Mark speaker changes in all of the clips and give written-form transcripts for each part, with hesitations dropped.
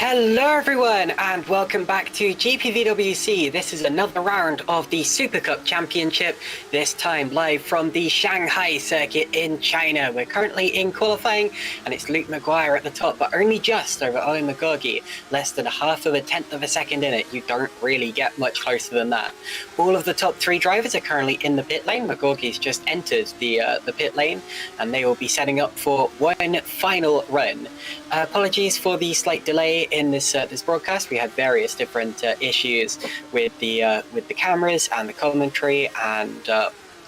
Speaker 1: Hello everyone and welcome back to GPVWC. This is another round of the Supercup Championship, this time live from the Shanghai circuit in China. We're currently in qualifying and it's Luke Maguire at the top, but only just over Owen McGorgy, less than a half of a tenth of a second in it. You don't really get much closer than that. All of the top three drivers are currently in the pit lane. McGorgy's just entered the pit lane and they will be setting up for one final run. Apologies for the slight delay. in this broadcast, we had various different issues with the cameras and the commentary and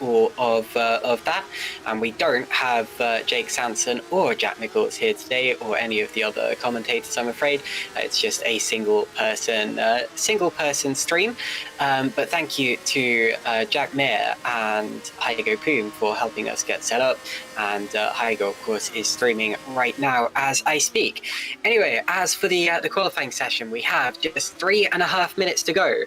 Speaker 1: all of that, and we don't have Jake Sanson or Jack Nichols here today, or any of the other commentators, I'm afraid. It's just a single person stream, but thank you to Jack Mayer and Heigo Poom for helping us get set up, and Heigo, of course, is streaming right now as I speak. Anyway, as for the qualifying session, we have just 3.5 minutes to go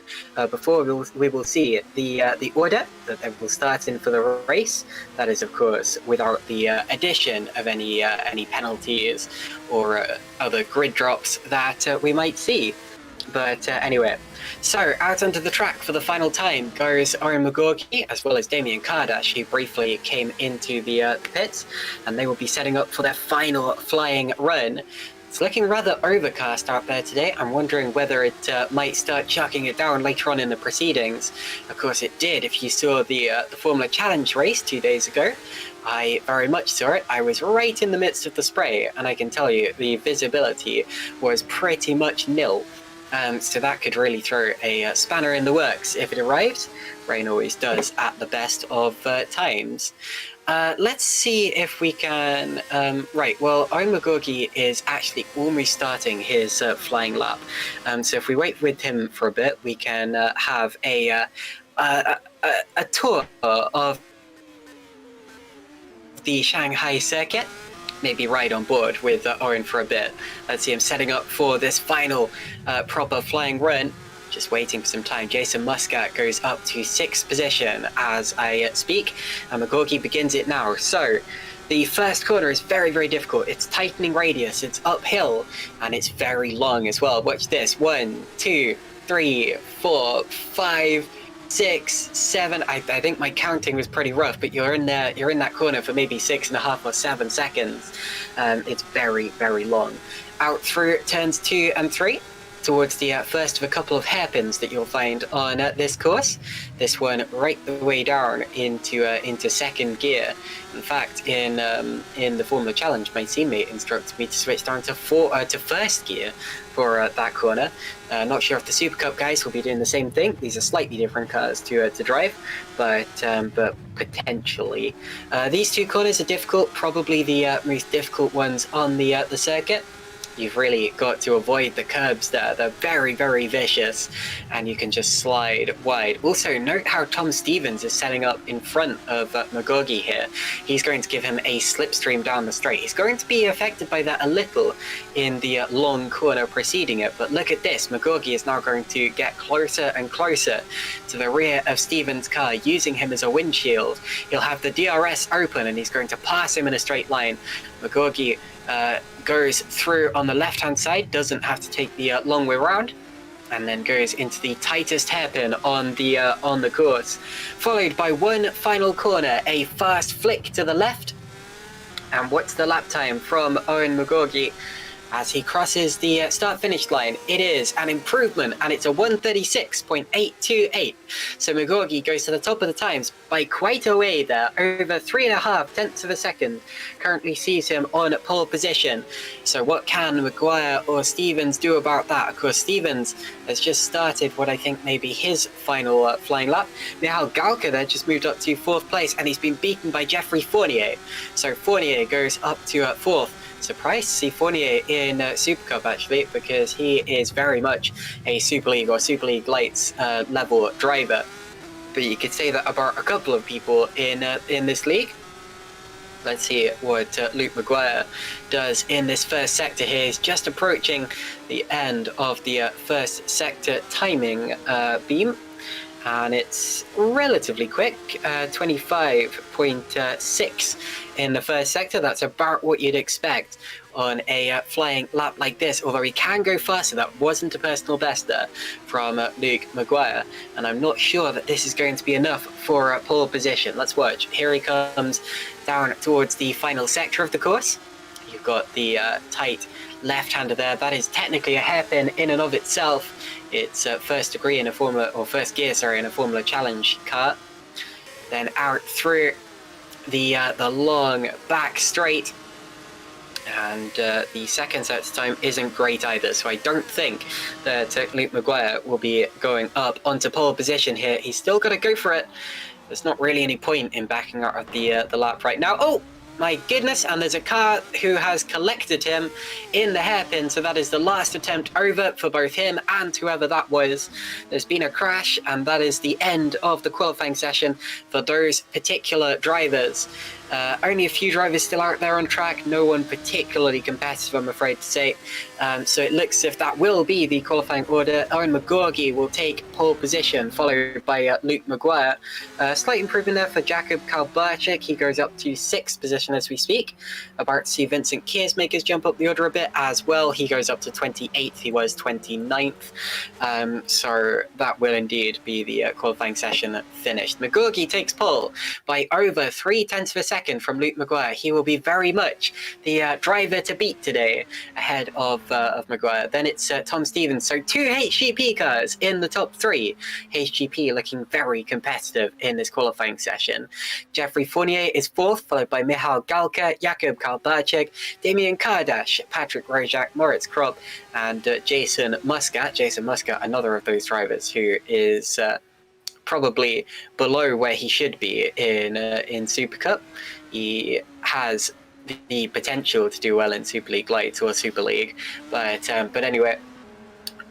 Speaker 1: before we will see the order that they will start in for the race. That is, of course, without the addition of any penalties or other grid drops that we might see. But anyway, so out onto the track for the final time goes Oren Magorgi, as well as Damien Kardash, who briefly came into the pits, and they will be setting up for their final flying run. It's looking rather overcast out there today. I'm wondering whether it might start chucking it down later on in the proceedings. Of course it did if you saw the Formula Challenge race 2 days ago. I very much saw it. I was right in the midst of the spray, and I can tell you the visibility was pretty much nil. So that could really throw a spanner in the works if it arrived. Rain always does at the best of times. Let's see if we can... right, well, Owen Magorgi is actually almost starting his flying lap. So if we wait with him for a bit, we can have a tour of the Shanghai circuit. Maybe ride on board with Oren for a bit. Let's see him setting up for this final proper flying run. Just waiting for some time. Jason Muscat goes up to 6th position as I speak, and Magorgi begins it now. So the first corner is very, very difficult. It's tightening radius, it's uphill, and it's very long as well. Watch this. 1, 2, 3, 4, 5, 6, 7. I think my counting was pretty rough, but you're in that corner for maybe 6.5 or 7 seconds. It's very, very long. Out through turns 2 and 3. Towards the first of a couple of hairpins that you'll find on this course. This one right the way down into second gear. In fact, in the Formula Challenge, my teammate instructed me to switch down to first gear for that corner. Not sure if the Supercup guys will be doing the same thing. These are slightly different cars to drive, but potentially. These two corners are difficult, probably the most difficult ones on the circuit. You've really got to avoid the curbs there. They're very, very vicious, and you can just slide wide. Also, note how Tom Stevens is setting up in front of Magorgi here. He's going to give him a slipstream down the straight. He's going to be affected by that a little in the long corner preceding it, but look at this. Magorgi is now going to get closer and closer to the rear of Stevens' car, using him as a windshield. He'll have the DRS open, and he's going to pass him in a straight line. Magorgi goes through on the left-hand side, doesn't have to take the long way around, and then goes into the tightest hairpin on the course, followed by one final corner, a fast flick to the left. And what's the lap time from Owen Magorgi as he crosses the start-finish line? It is an improvement, and it's a 1:36.828. So Magorgi goes to the top of the times by quite a way there, over 3.5 tenths of a second. Currently sees him on pole position. So what can Maguire or Stevens do about that? Of course, Stevens has just started what I think may be his final flying lap. Michal Galka there just moved up to 4th place, and he's been beaten by Jeffrey Fournier. So Fournier goes up to 4th. Surprised to see Fournier in Supercup, actually, because he is very much a Super League or Super League Lights level driver. But you could say that about a couple of people in this league. Let's see what Luke Maguire does in this first sector here. He's just approaching the end of the first sector timing beam. And it's relatively quick, 25.6 in the first sector. That's about what you'd expect on a flying lap like this, although he can go faster. That wasn't a personal best there from Luke Maguire, and I'm not sure that this is going to be enough for pole position. Let's watch. Here he comes down towards the final sector of the course. You've got the tight left-hander there. That is technically a hairpin in and of itself. It's first gear, in a Formula Challenge car. Then out through the long back straight. And the second set time isn't great either, so I don't think that Luke Maguire will be going up onto pole position here. He's still got to go for it. There's not really any point in backing out of the lap right now. Oh! My goodness, and there's a car who has collected him in the hairpin, so that is the last attempt over for both him and whoever that was. There's been a crash, and that is the end of the qualifying session for those particular drivers. Only a few drivers still out there on track, no one particularly competitive, I'm afraid to say. So it looks as if that will be the qualifying order. Owen McGorgy will take pole position, followed by Luke Maguire. Slight improvement there for Jakub Kalbarczyk. He goes up to 6th position as we speak. About to see Vincent Kiersmakers jump up the order a bit as well. He goes up to 28th. He was 29th. So that will indeed be the qualifying session finished. McGorgy takes pole by over 0.3 of a second from Luke Maguire. He will be very much the driver to beat today, ahead of Maguire. Then it's Tom Stevens. So 2 HGP cars in the top 3. HGP looking very competitive in this qualifying session. Jeffrey Fournier is 4th, followed by Michal Galka, Jakub Kalbarczyk, Damien Kardash, Patrick Rojak, Moritz Kropp, and Jason Muscat. Jason Muscat, another of those drivers who is probably below where he should be in Super Cup. He has the potential to do well in Super League Light or Super League, but anyway,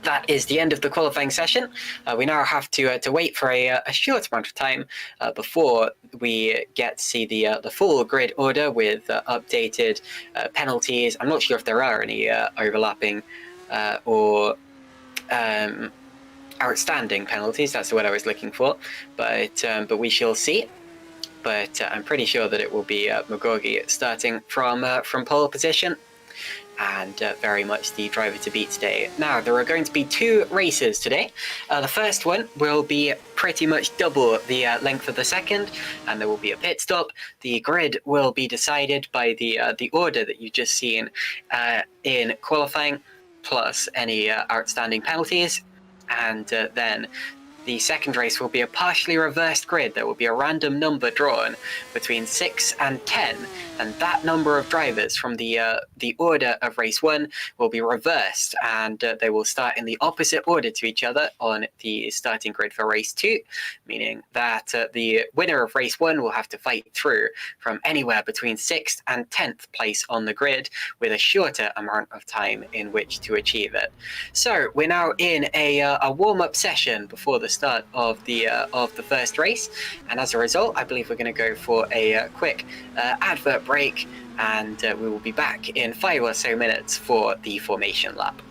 Speaker 1: that is the end of the qualifying session. We now have to wait for a short amount of time before we get to see the full grid order with updated penalties. I'm not sure if there are any overlapping or outstanding penalties. That's the word I was looking for, but we shall see. But I'm pretty sure that it will be McGorgy starting from pole position, and very much the driver to beat today. Now, there are going to be 2 races today. The first one will be pretty much double the length of the second, and there will be a pit stop. The grid will be decided by the order that you've just seen in qualifying, plus any outstanding penalties. And then the second race will be a partially reversed grid. There will be a random number drawn between 6 and 10, and that number of drivers from the order of race 1 will be reversed, and they will start in the opposite order to each other on the starting grid for race 2, meaning that the winner of race 1 will have to fight through from anywhere between 6th and 10th place on the grid, with a shorter amount of time in which to achieve it. So we're now in a warm-up session before the start of the first race, and as a result, I believe we're going to go for a quick advert break, and we will be back in 5 or so minutes for the formation lap.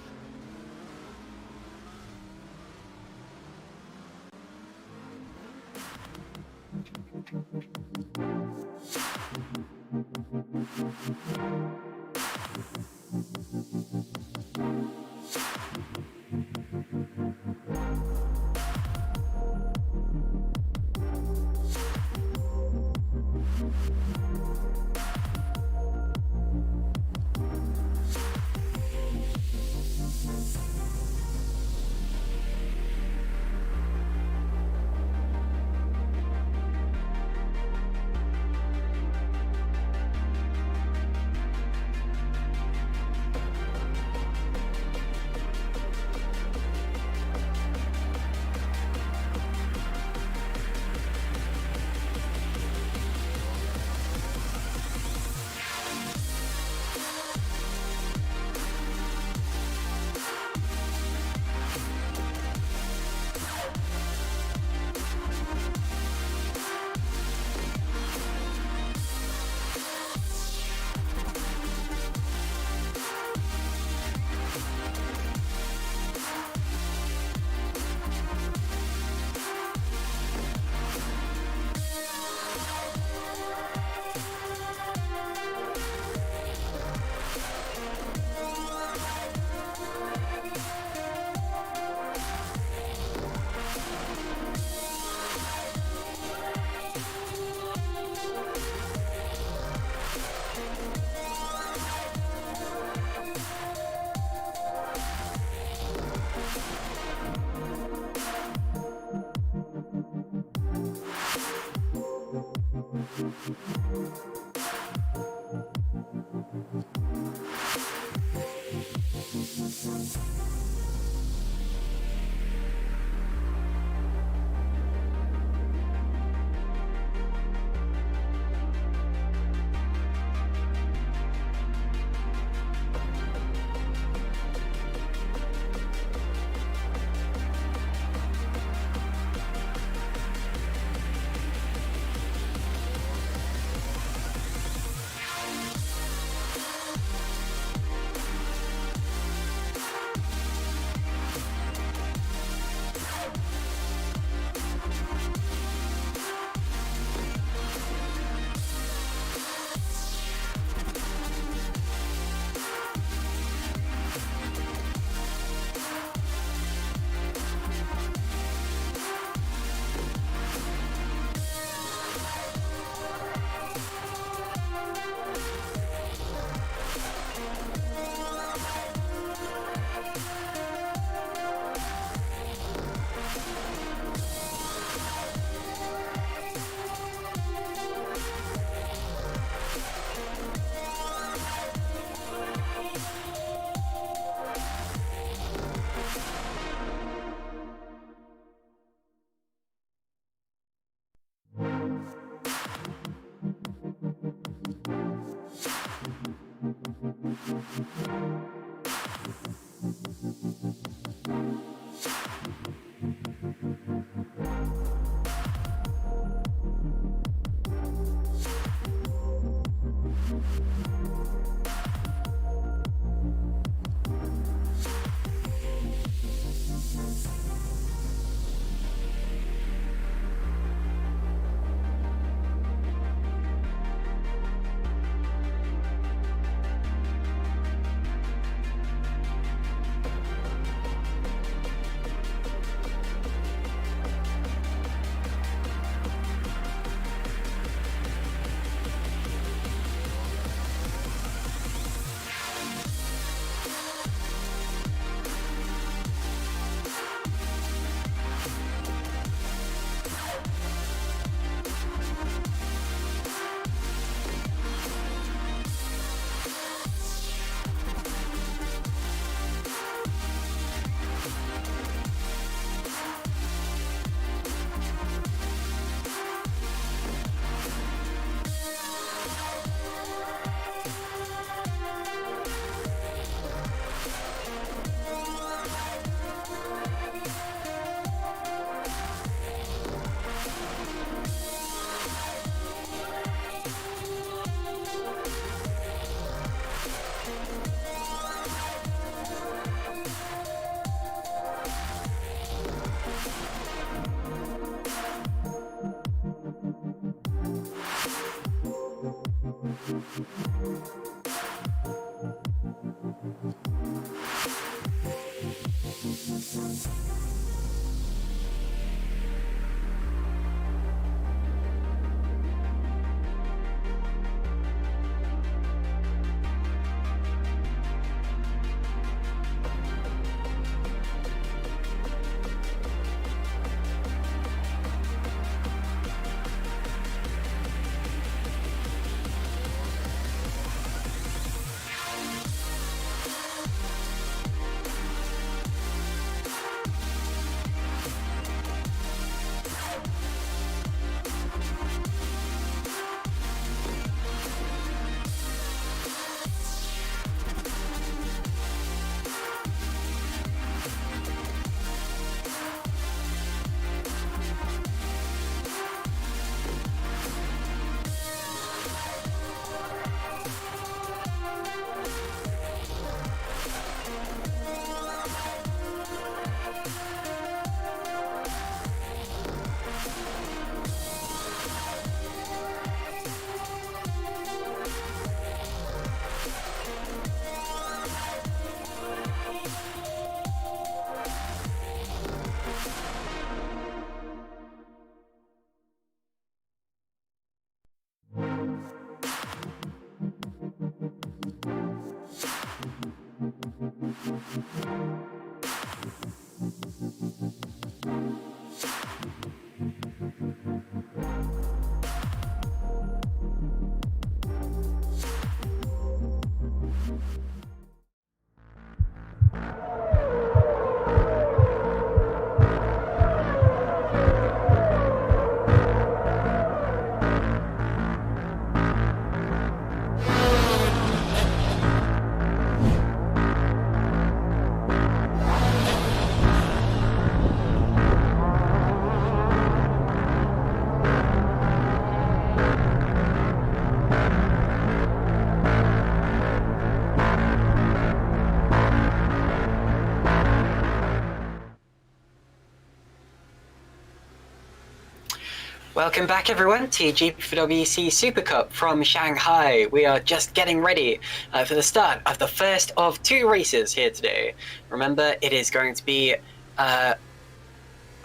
Speaker 1: Welcome back everyone to GPVWC Supercup from Shanghai. We are just getting ready for the start of the first of 2 races here today. Remember, it is going to be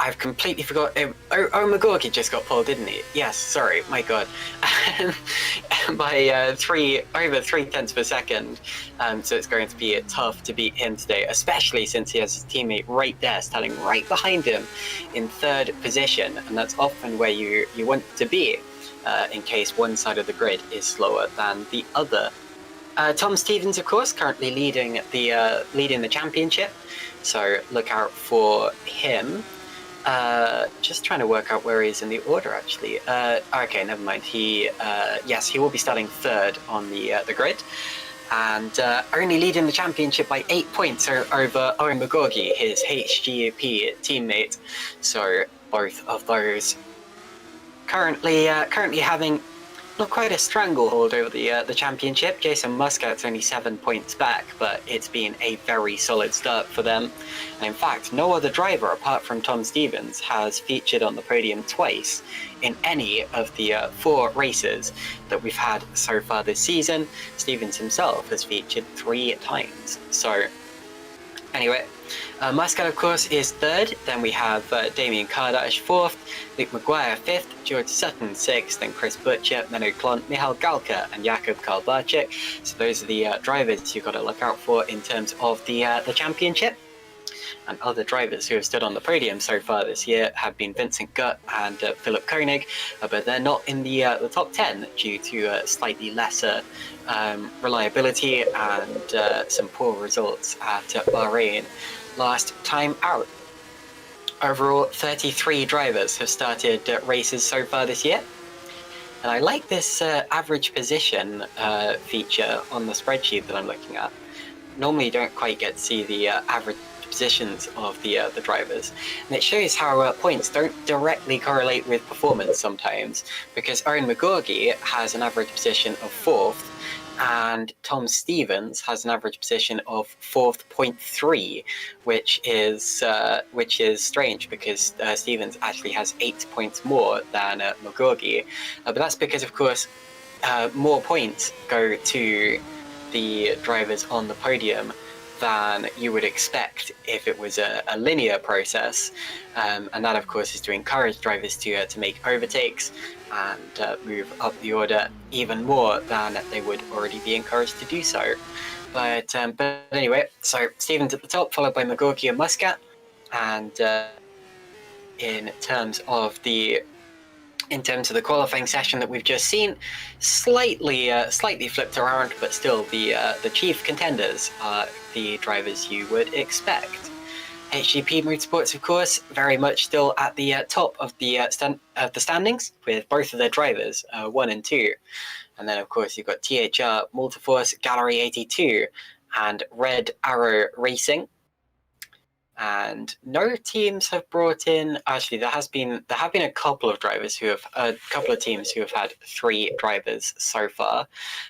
Speaker 1: I've completely forgot. McGorky just got pulled, didn't he? Yes, sorry, my god. By over 3/10 of a second. So it's going to be tough to beat him today, especially since he has his teammate right there, standing right behind him in 3rd position. And that's often where you want to be in case one side of the grid is slower than the other. Tom Stevens, of course, currently leading the championship. So look out for him. Just trying to work out where he is in the order, actually. Okay, never mind. Yes, he will be starting 3rd on the grid, and only leading the championship by 8 points over Owen McGorgy, his HGP teammate. So both of those currently having not quite a stranglehold over the championship. Jason Muscat's only 7 points back, but it's been a very solid start for them. And in fact, no other driver apart from Tom Stevens has featured on the podium twice in any of the 4 races that we've had so far this season. Stevens himself has featured 3 times. So anyway, Muscat, of course, is 3rd. Then we have Damien Kardash 4th, Luke Maguire 5th, George Sutton 6th, then Chris Butcher, Menno Klont, Michal Galka, and Jakub Karlbarczyk. So those are the drivers you've got to look out for in terms of the championship. And other drivers who have stood on the podium so far this year have been Vincent Gutt and Philip Koenig, but they're not in the top 10 due to slightly lesser reliability and some poor results at Bahrain last time out. Overall, 33 drivers have started races so far this year. And I like this average position feature on the spreadsheet that I'm looking at. Normally you don't quite get to see the average positions of the drivers, and it shows how points don't directly correlate with performance sometimes, because Owen McGorgy has an average position of 4th and Tom Stevens has an average position of 4th.3, which is strange because Stevens actually has 8 points more than McGorgy, but that's because, of course, more points go to the drivers on the podium than you would expect if it was a linear process, and that of course is to encourage drivers to make overtakes and move up the order even more than they would already be encouraged to do so. But anyway, so Stevens at the top, followed by McGorky and Muscat, and in terms of the qualifying session that we've just seen, slightly flipped around, but still the chief contenders are the drivers you would expect. HGP Motorsports, of course, very much still at the top of the standings with both of their drivers, 1 and 2. And then, of course, you've got THR, Multiforce, Gallery 82, and Red Arrow Racing. And no teams have brought in. Actually, there have been a couple of drivers teams who have had 3 drivers so far.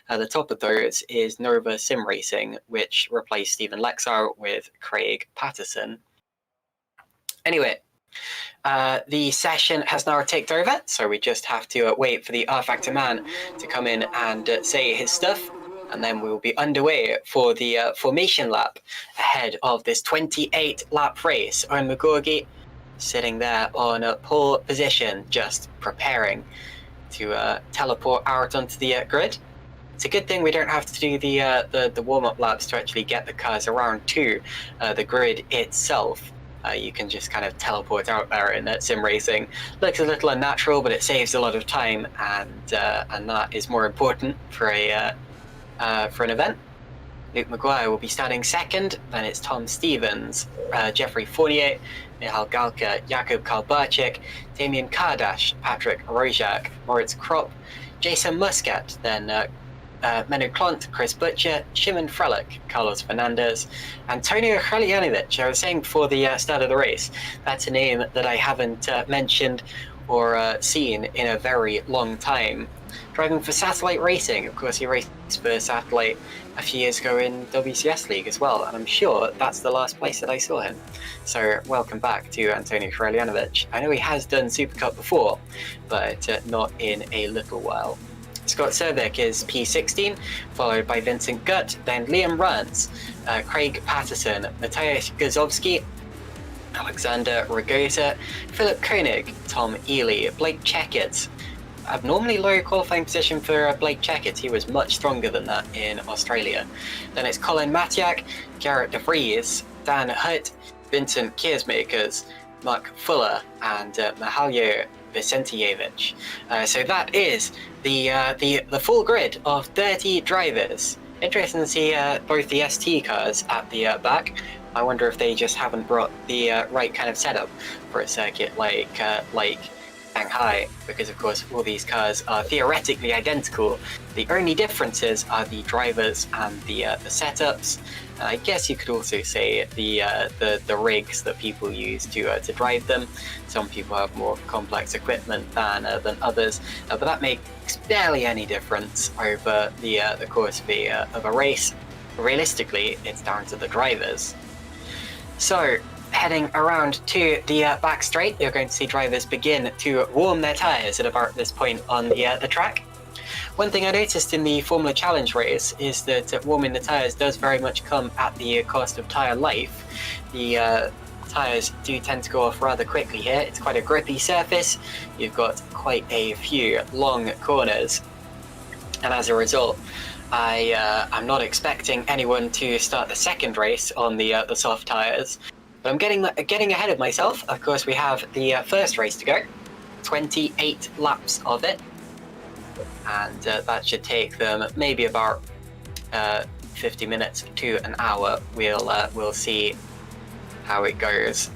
Speaker 1: The top of those is Nova Sim Racing, which replaced Stephen Lexar with Craig Patterson. Anyway, the session has now ticked over, so we just have to wait for the R-Factor man to come in and say his stuff. And then we will be underway for the formation lap ahead of this 28-lap race. Owen McGorgy sitting there on a pole position, just preparing to teleport out onto the grid. It's a good thing we don't have to do the warm-up laps to actually get the cars around to the grid itself. You can just kind of teleport out there in sim racing. Looks a little unnatural, but it saves a lot of time, and that is more important for an event. Luke Maguire will be starting second, then it's Tom Stevens, Jeffrey Fournier, Michal Galka, Jakub Kalbarczyk, Damien Kardash, Patrick Rojak, Moritz Kropp, Jason Muscat, then Menu Klont, Chris Butcher, Shimon Frelick, Carlos Fernandez, Antonio Hreljanovic. I was saying before the start of the race, that's a name that I haven't mentioned or seen in a very long time. Driving for Satellite Racing. Of course, he raced for Satellite a few years ago in WCS League as well, and I'm sure that's the last place that I saw him. So welcome back to Antonio Hreljanovic. I know he has done Supercup before, but not in a little while. Scott Cervik is P16, followed by Vincent Gutt, then Liam Rance, Craig Patterson, Matthias Gazowski, Alexander Ragosa, Philip Koenig, Tom Ely, Blake Checkett. Abnormally low qualifying position for Blake Checkett. He was much stronger than that in Australia. Then it's Colin Matiak, Garrett De Vries, Dan Hutt, Vincent Kiersmakers, Mark Fuller, and Mihaljo Vicentijevic. So that is the full grid of 30 drivers. Interesting to see both the ST cars at the back. I wonder if they just haven't brought the right kind of setup for a circuit like Shanghai, because of course all these cars are theoretically identical. The only differences are the drivers and the setups. I guess you could also say the rigs that people use to drive them. Some people have more complex equipment than others, but that makes barely any difference over the course of a race. Realistically, it's down to the drivers. So, heading around to the back straight, you're going to see drivers begin to warm their tyres at about this point on the track. One thing I noticed in the Formula Challenge race is that warming the tyres does very much come at the cost of tyre life. The tyres do tend to go off rather quickly here. It's quite a grippy surface. You've got quite a few long corners, and as a result, I'm not expecting anyone to start the second race on the soft tyres. But I'm getting ahead of myself. Of course, we have the first race to go, 28 laps of it, and that should take them maybe about 50 minutes to an hour. We'll see how it goes.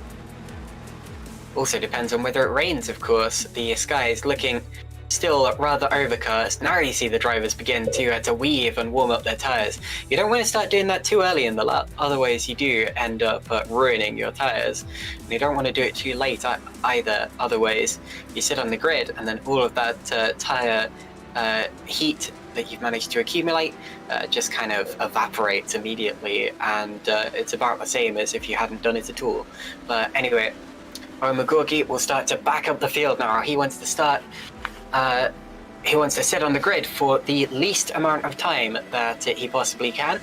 Speaker 1: Also depends on whether it rains, of course. The sky is looking still rather overcast. Now you see the drivers begin to weave and warm up their tyres. You don't want to start doing that too early in the lap, otherwise you do end up ruining your tyres. And you don't want to do it too late either, otherwise you sit on the grid and then all of that tyre heat that you've managed to accumulate just kind of evaporates immediately, and it's about the same as if you hadn't done it at all. But anyway, Owen McGorgy will start to back up the field now. He wants to start he wants to sit on the grid for the least amount of time that he possibly can.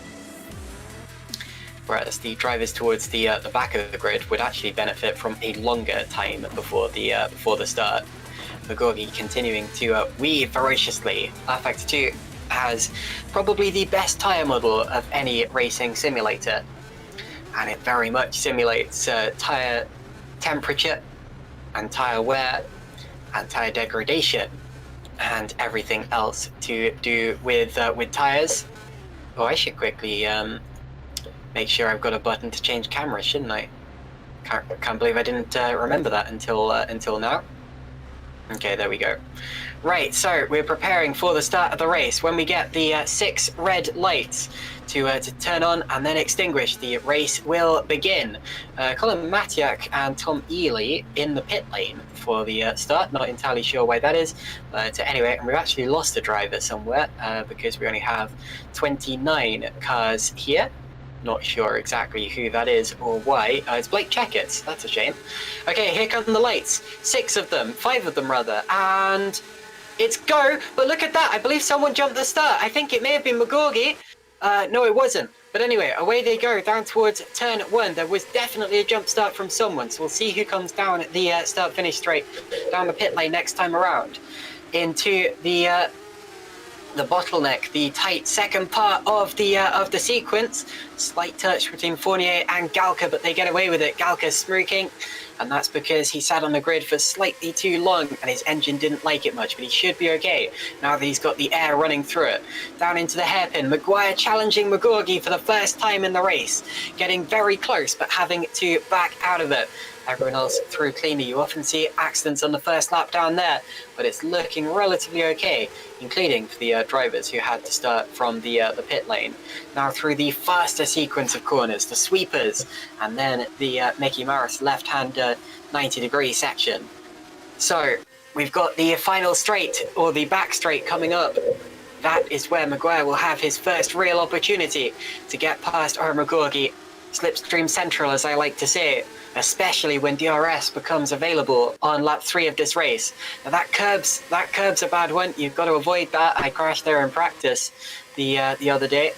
Speaker 1: Whereas the drivers towards the back of the grid would actually benefit from a longer time before the start. Magorgi continuing to weave ferociously. rFactor 2 has probably the best tyre model of any racing simulator, and it very much simulates tyre temperature and tyre wear and tyre degradation and everything else to do with tyres. Oh, I should quickly make sure I've got a button to change camera, shouldn't I? Can't believe I didn't remember that until now. Okay, there we go. Right, so we're preparing for the start of the race. When we get the 6 red lights to turn on and then extinguish, the race will begin. Colin Matiak and Tom Ely in the pit lane for the start. Not entirely sure why that is, but anyway, and we've actually lost a driver somewhere because we only have 29 cars here. Not sure exactly who that is or why. It's Blake Checketts. That's a shame. Okay, here come the lights. 6 of them, 5 of them rather, and it's go. But look at that. I believe someone jumped the start. I think it may have been Magorgi. No, it wasn't. But anyway, away they go down towards turn 1. There was definitely a jump start from someone, so we'll see who comes down at the start-finish straight down the pit lane next time around into the bottleneck, the tight second part of the sequence. Slight touch between Fournier and Galka, but they get away with it. Galka's smirking, and that's because he sat on the grid for slightly too long and his engine didn't like it much, but he should be okay now that he's got the air running through it. Down into the hairpin, Maguire challenging Magorgi for the first time in the race, getting very close but having to back out of it. Everyone else through cleanly. You often see accidents on the first lap down there, but it's looking relatively okay, including for the drivers who had to start from the pit lane. Now through the faster sequence of corners, the sweepers, and then the Mickey Maris left-hand 90-degree section. So we've got the final straight, or the back straight, coming up. That is where Maguire will have his first real opportunity to get past Magorgi. Slipstream Central, as I like to say, especially when DRS becomes available on lap 3 of this race. Now that curb's a bad one. You've got to avoid that. I crashed there in practice the other day,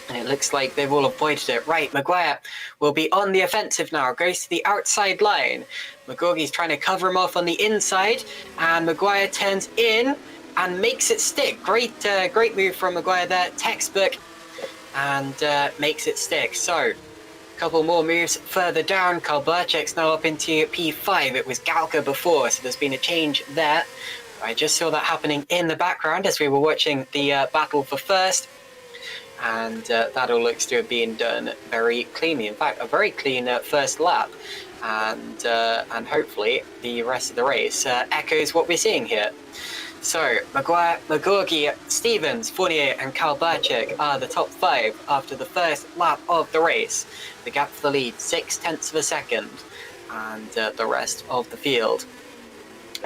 Speaker 1: and it looks like they've all avoided it. Right, Maguire will be on the offensive now. Goes to the outside line. Magorgi's trying to cover him off on the inside, and Maguire turns in and makes it stick. Great move from Maguire there. Textbook. And makes it stick. So, a couple more moves further down. Karl Blachek's now up into P5. It was Galka before, so there's been a change there. I just saw that happening in the background as we were watching the battle for first. And that all looks to have been done very cleanly. In fact, a very clean first lap. And hopefully the rest of the race echoes what we're seeing here. So, Maguire, Magorgi, Stevens, Fournier and Karl Blachek are the top 5 after the first lap of the race. The gap for the lead, 0.6 of a second, and the rest of the field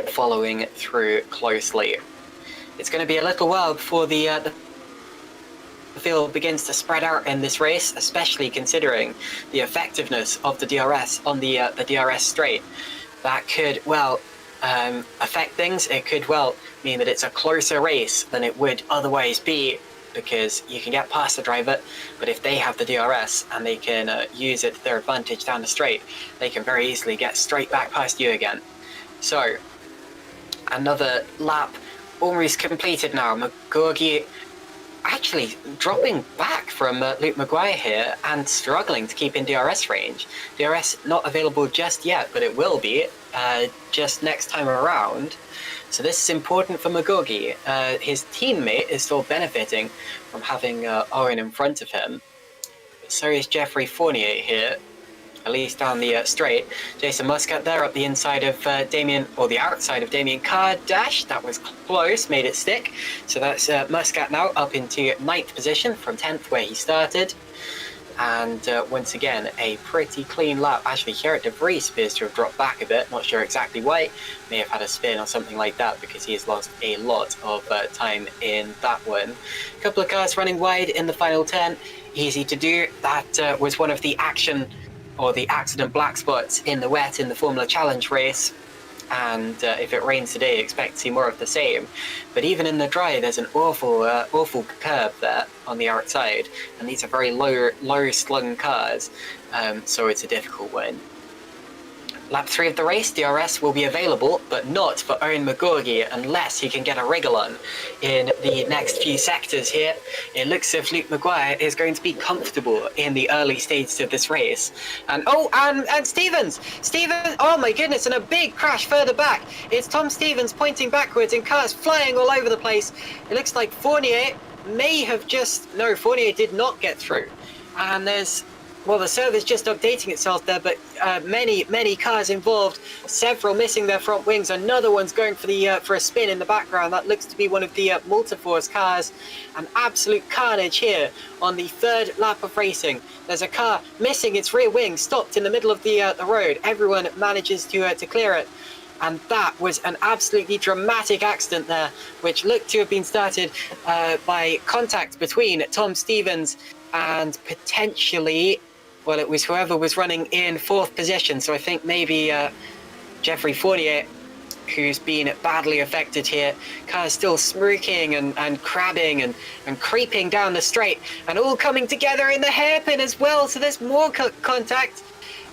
Speaker 1: following through closely. It's going to be a little while before the field begins to spread out in this race, especially considering the effectiveness of the DRS on the DRS straight. That could, well, affect things. It could, well, mean that it's a closer race than it would otherwise be, because you can get past the driver, but if they have the DRS and they can use it to their advantage down the straight, they can very easily get straight back past you again. So, another lap almost completed now. Magorgi actually dropping back from Luke Maguire here and struggling to keep in DRS range. DRS not available just yet, but it will be just next time around. So this is important for Magorgi. His teammate is still benefiting from having Owen in front of him. But so is Jeffrey Fournier here, at least down the straight. Jason Muscat there up the inside of Damien, or the outside of Damien Kardash. That was close, made it stick. So that's Muscat now up into 9th position from 10th where he started. And once again, a pretty clean lap. Actually, Gerrit de Vries appears to have dropped back a bit. Not sure exactly why. May have had a spin or something like that, because he has lost a lot of time in that one. A couple of cars running wide in the final turn. Easy to do. That was one of the action or the accident black spots in the wet in the Formula Challenge race. and if it rains today, expect to see more of the same. But even in the dry, there's an awful curve there on the outside, and these are very low slung cars, so it's a difficult one. Lap 3 of the race, DRS will be available, but not for Owen McGorgy unless he can get a wriggle on in the next few sectors here. It looks as if Luke Maguire is going to be comfortable in the early stages of this race. And Stevens, oh my goodness, and a big crash further back. It's Tom Stevens pointing backwards and cars flying all over the place. It looks like Fournier may have no, Fournier did not get through. And the server's just updating itself there, but many cars involved, several missing their front wings. Another one's going for a spin in the background. That looks to be one of the Multiforce cars. An absolute carnage here on the third lap of racing. There's a car missing its rear wing, stopped in the middle of the road. Everyone manages to clear it. And that was an absolutely dramatic accident there, which looked to have been started by contact between Tom Stevens and potentially, well, it was whoever was running in fourth position. So I think maybe Jeffrey Fournier, who's been badly affected here. Cars still smirking and crabbing and creeping down the straight, and all coming together in the hairpin as well. So there's more contact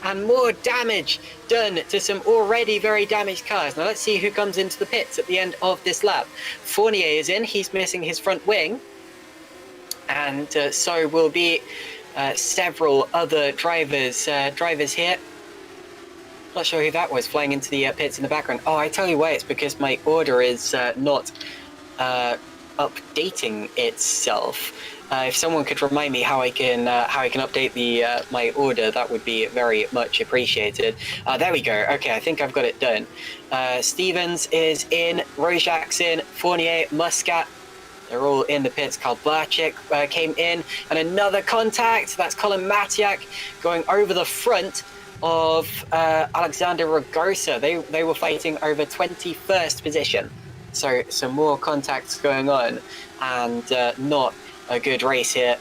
Speaker 1: and more damage done to some already very damaged cars. Now let's see who comes into the pits at the end of this lap. Fournier is in. He's missing his front wing. And so will be several other drivers here. Not sure who that was flying into the pits in the background. Oh, I tell you why, it's because my order is not updating itself. If someone could remind me how I can update my order, that would be very much appreciated. There we go. Okay, I think I've got it done. Stevens is in, Rojak's in, Fournier, Muscat. They're all in the pits. Karl Barczyk came in, and another contact. That's Colin Matiak going over the front of Alexander Ragosa. They were fighting over 21st position. So some more contacts going on, and not a good race here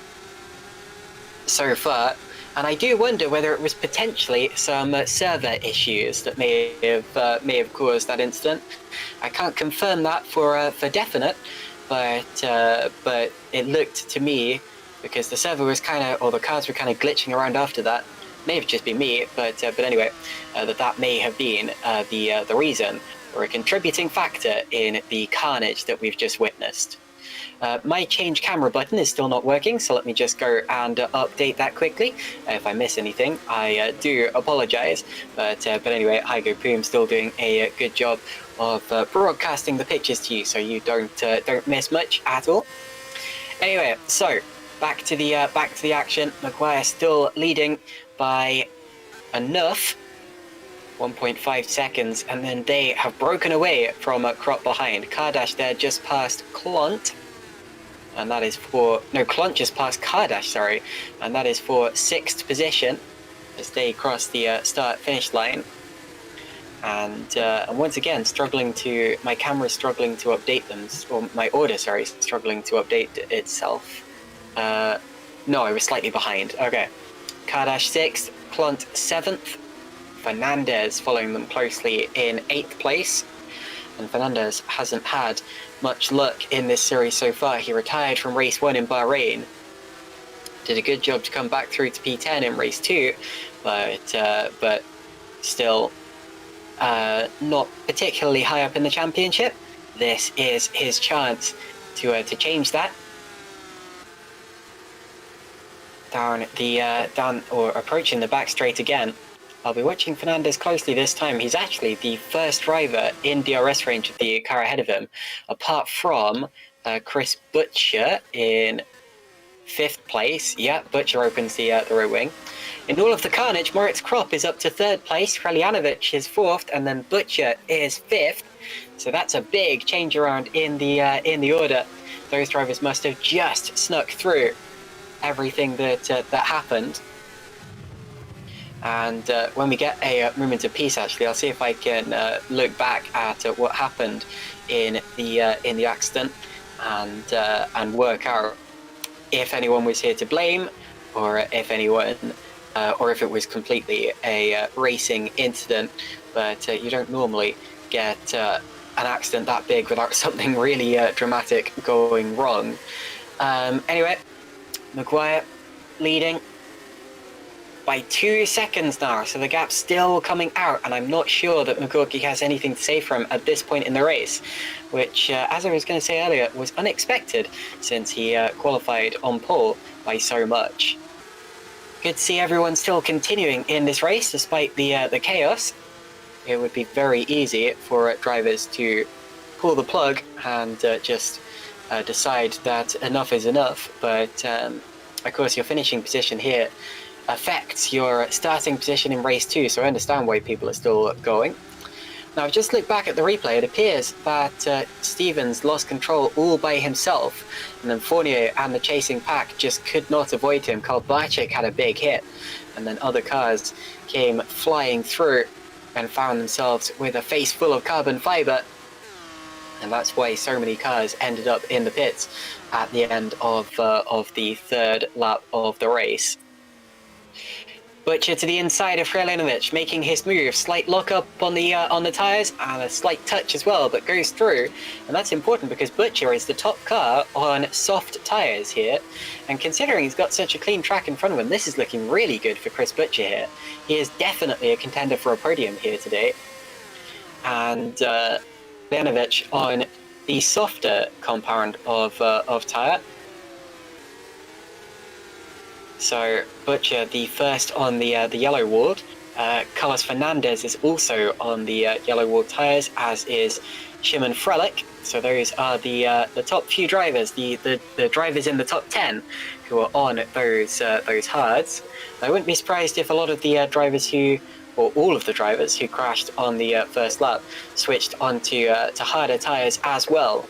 Speaker 1: so far. And I do wonder whether it was potentially some server issues that may have caused that incident. I can't confirm that for definite. But it looked to me, because the server was the cars were kind of glitching around after that. May have just been me, but anyway, that may have been the reason or a contributing factor in the carnage that we've just witnessed. My change camera button is still not working, so let me just go and update that quickly. If I miss anything, I do apologize. But anyway, Heigo Poom still doing a good job of broadcasting the pictures to you, so you don't miss much at all. Anyway, so back to the action. Maguire still leading by enough, 1.5 seconds, and then they have broken away from a crop behind. Kardash there just past Clont. And that is Clont just passed Kardash, sorry, and that is for 6th position as they cross the start-finish line. And once again, my camera's struggling to update them, or my order, sorry, struggling to update itself. No, I was slightly behind. Okay, Kardash 6th, Clont 7th, Fernandez following them closely in 8th place. And Fernandez hasn't had much luck in this series so far. He retired from race 1 in Bahrain. Did a good job to come back through to P10 in race 2, but still not particularly high up in the championship. This is his chance to change that. Approaching the back straight again. I'll be watching Fernandez closely this time. He's actually the first driver in DRS range of the car ahead of him, apart from Chris Butcher in 5th place. Yeah, Butcher opens the right wing. In all of the carnage, Moritz Kropp is up to 3rd place, Kraljanovich is 4th, and then Butcher is 5th. So that's a big change around in the order. Those drivers must have just snuck through everything that happened. And when we get a moment of peace, actually, I'll see if I can look back at what happened in the accident and work out if anyone was here to blame, or if it was completely a racing incident. But you don't normally get an accident that big without something really dramatic going wrong. Anyway, Maguire leading by 2 seconds now, so the gap's still coming out, and I'm not sure that Maguire has anything to say for him at this point in the race, which, as I was going to say earlier, was unexpected since he qualified on pole by so much. Good to see everyone still continuing in this race despite the chaos. It would be very easy for drivers to pull the plug and just decide that enough is enough, but of course your finishing position here affects your starting position in race 2, so I understand why people are still going. Now, I've just looked back at the replay. It appears that Stevens lost control all by himself, and then Fournier and the chasing pack just could not avoid him. Karl Blachik had a big hit, and then other cars came flying through and found themselves with a face full of carbon fibre, and that's why so many cars ended up in the pits at the end of the third lap of the race. Butcher to the inside of Kralinovic, making his move. Slight lock-up on the tyres, and a slight touch as well, but goes through. And that's important because Butcher is the top car on soft tyres here. And considering he's got such a clean track in front of him, this is looking really good for Chris Butcher here. He is definitely a contender for a podium here today. And Kralinovic on the softer compound of tyre. So Butcher, the first on the yellow walled. Carlos Fernandez is also on the yellow walled tyres, as is Shimon Frelich. So those are the top few drivers, the drivers in the top 10 who are on those hards. I wouldn't be surprised if a lot of the drivers or all of the drivers who crashed on the first lap switched onto to harder tyres as well,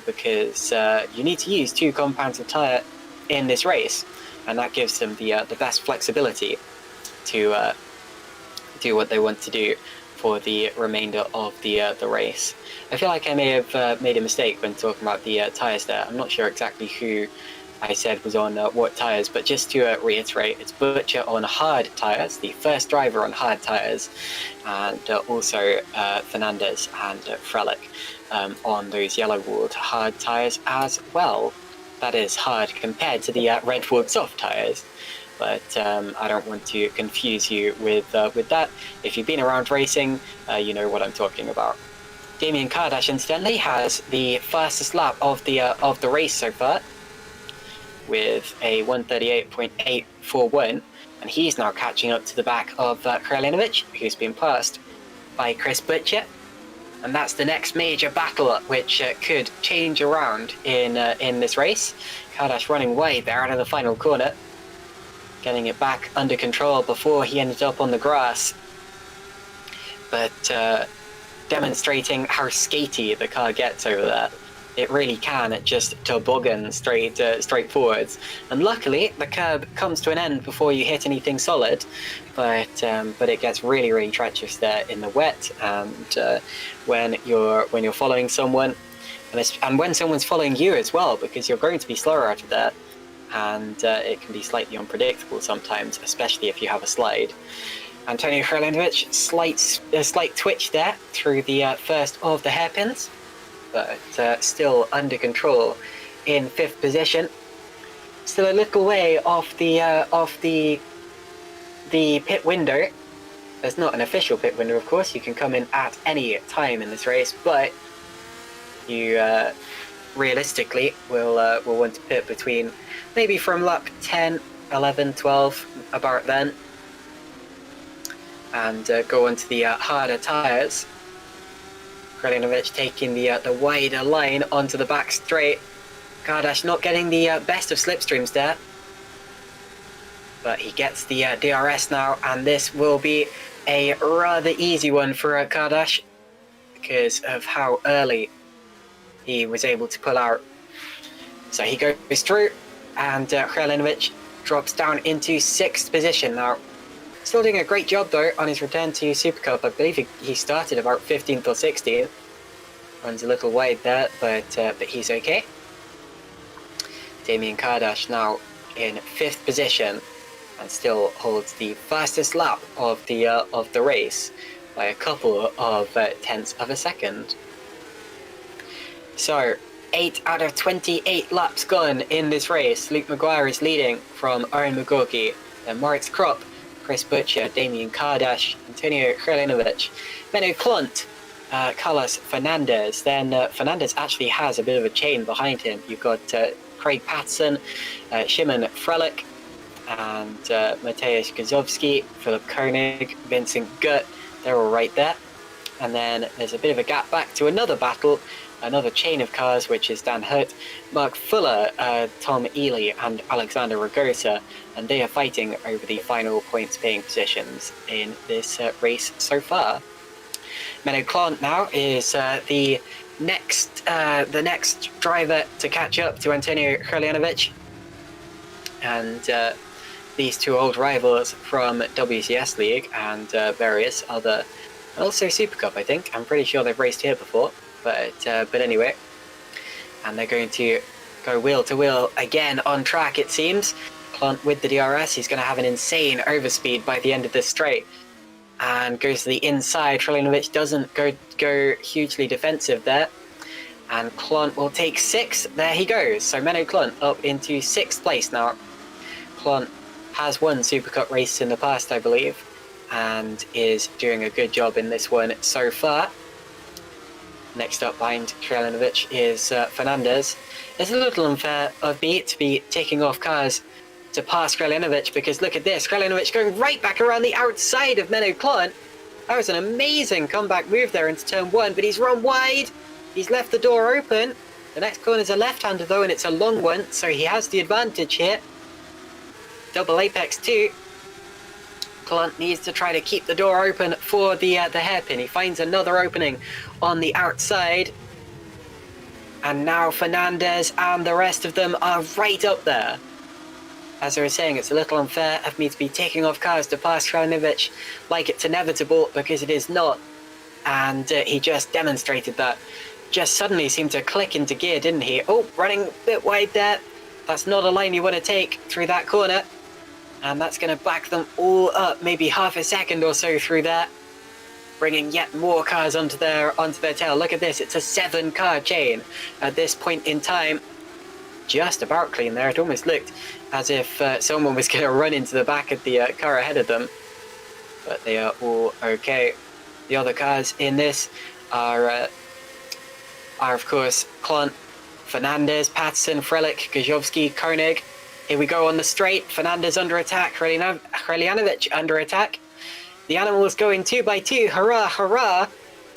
Speaker 1: because you need to use 2 compounds of tyre in this race. And that gives them the best flexibility to do what they want to do for the remainder of the race. I feel like I may have made a mistake when talking about the tyres there. I'm not sure exactly who I said was on what tyres, but just to reiterate, it's Butcher on hard tyres, the first driver on hard tyres, and also Fernandez and Frelich on those yellow-walled hard tyres as well. That is hard compared to the red-walled soft tyres, but I don't want to confuse you with that. If you've been around racing, you know what I'm talking about. Damien Kardash, incidentally, has the fastest lap of the race so far, with a 1:38.841, and he's now catching up to the back of Kralinovic, who's been passed by Chris Butcher. And that's the next major battle which could change around in this race. Kardash running wide there out of the final corner, getting it back under control before he ended up on the grass. But demonstrating how skatey the car gets over there. It really can just toboggan straight forwards. And luckily, the curb comes to an end before you hit anything solid, but it gets really, really treacherous there in the wet. And when you're following someone, and when someone's following you as well, because you're going to be slower out of there, and it can be slightly unpredictable sometimes, especially if you have a slide. Antonio Kralinovic, a slight twitch there through the first of the hairpins, but still under control in 5th position. Still a little way off the pit window. There's not an official pit window, of course. You can come in at any time in this race, but you realistically will want to pit between maybe from lap 10, 11, 12, about then, and go onto the harder tyres. Kralinovic taking the wider line onto the back straight. Kardash not getting the best of slipstreams there, but he gets the DRS now, and this will be a rather easy one for Kardash because of how early he was able to pull out. So he goes through, and Kralinovic drops down into 6th position now. Still doing a great job though on his return to Supercup. I believe he started about 15th or 16th. Runs a little wide there, but he's okay. Damien Kardash now in 5th position and still holds the fastest lap of the race by a couple of tenths of a second. So 8 out of 28 laps gone in this race. Luke Maguire is leading from Owen McGorky, then Moritz Kropp, Chris Butcher, Damien Kardash, Antonio Krelinovic, Benno Klunt, Carlos Fernandez. Then Fernandez actually has a bit of a chain behind him. You've got Craig Patterson, Shimon Frelich, and Mateusz Gazowski, Philip Koenig, Vincent Gutt. They're all right there. And then there's a bit of a gap back to another battle, another chain of cars, which is Dan Hurt, Mark Fuller, Tom Ely, and Alexander Ragosa, and they are fighting over the final points paying positions in this race so far. Menno Klunt now is the next driver to catch up to Antonio Krelinovic, and these two old rivals from WCS League and various other, and also Supercup, I think. I'm pretty sure they've raced here before. But anyway, and they're going to go wheel to wheel again on track, it seems. Klunt with the DRS, he's going to have an insane overspeed by the end of this straight, and goes to the inside. Krelinovic doesn't go hugely defensive there, and Klunt will take 6. There he goes. So Menno Klunt up into 6th place now. Klunt has won Supercup races in the past, I believe, and is doing a good job in this one so far. Next up behind Krelinovic is Fernandez. It's a little unfair of me to be taking off cars to pass Krelinovic, because look at this, Krelinovic going right back around the outside of Menno Klunt. That was an amazing comeback move there into turn 1, but he's run wide. He's left the door open. The next corner is a left-hander though, and it's a long one, so he has the advantage here. Double apex 2. Klunt needs to try to keep the door open for the hairpin. He finds another opening on the outside. And now Fernandez and the rest of them are right up there. As I was saying, it's a little unfair of me to be taking off cars to pass Krelinovic like it's inevitable, because it is not. And he just demonstrated that. Just suddenly seemed to click into gear, didn't he? Oh, running a bit wide there. That's not a line you want to take through that corner. And that's going to back them all up, maybe half a second or so through there, bringing yet more cars onto their tail. Look at this, it's a 7-car chain at this point in time. Just about clean there. It almost looked as if someone was going to run into the back of the car ahead of them, but they are all okay. The other cars in this are of course Klunt, Fernandez, Patterson, Frelich, Gajowski, Koenig. Here we go on the straight. Fernandez under attack. Krelinovic under attack. The animal is going 2 by 2. Hurrah, hurrah.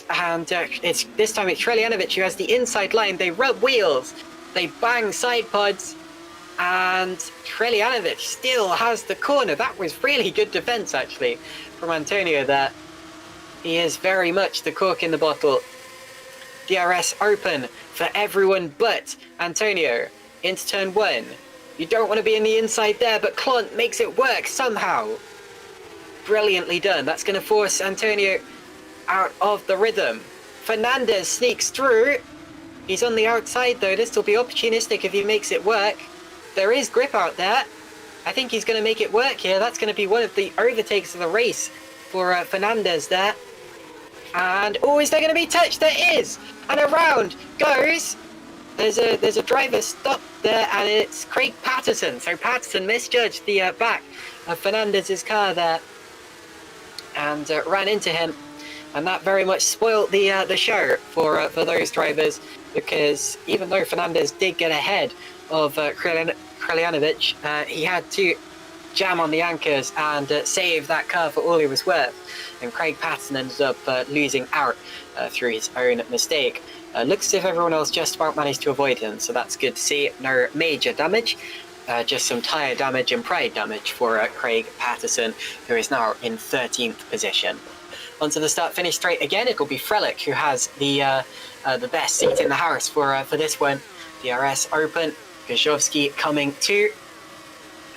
Speaker 1: And this time it's Krelinovic who has the inside line. They rub wheels. They bang side pods. And Krelinovic still has the corner. That was really good defense, actually, from Antonio there. He is very much the cork in the bottle. DRS open for everyone but Antonio into turn 1. You don't want to be in the inside there, but Klunt makes it work somehow. Brilliantly done. That's going to force Antonio out of the rhythm. Fernandez sneaks through. He's on the outside though. This will be opportunistic if he makes it work. There is grip out there. I think he's going to make it work here. That's going to be one of the overtakes of the race for Fernandez there. And, oh, is there going to be touch? There is! And around goes... There's a driver stopped there, and it's Craig Patterson. So Patterson misjudged the back of Fernandez's car there and ran into him, and that very much spoiled the show for those drivers, because even though Fernandez did get ahead of Krelinovic, he had to jam on the anchors and save that car for all he was worth, and Craig Patterson ended up losing out through his own mistake. Looks as if everyone else just about managed to avoid him, so that's good to see. No major damage, just some tyre damage and pride damage for Craig Patterson, who is now in 13th position. Onto the start-finish straight again. It'll be Frelich who has the best seat in the house for this one. DRS open, Gajowski coming too.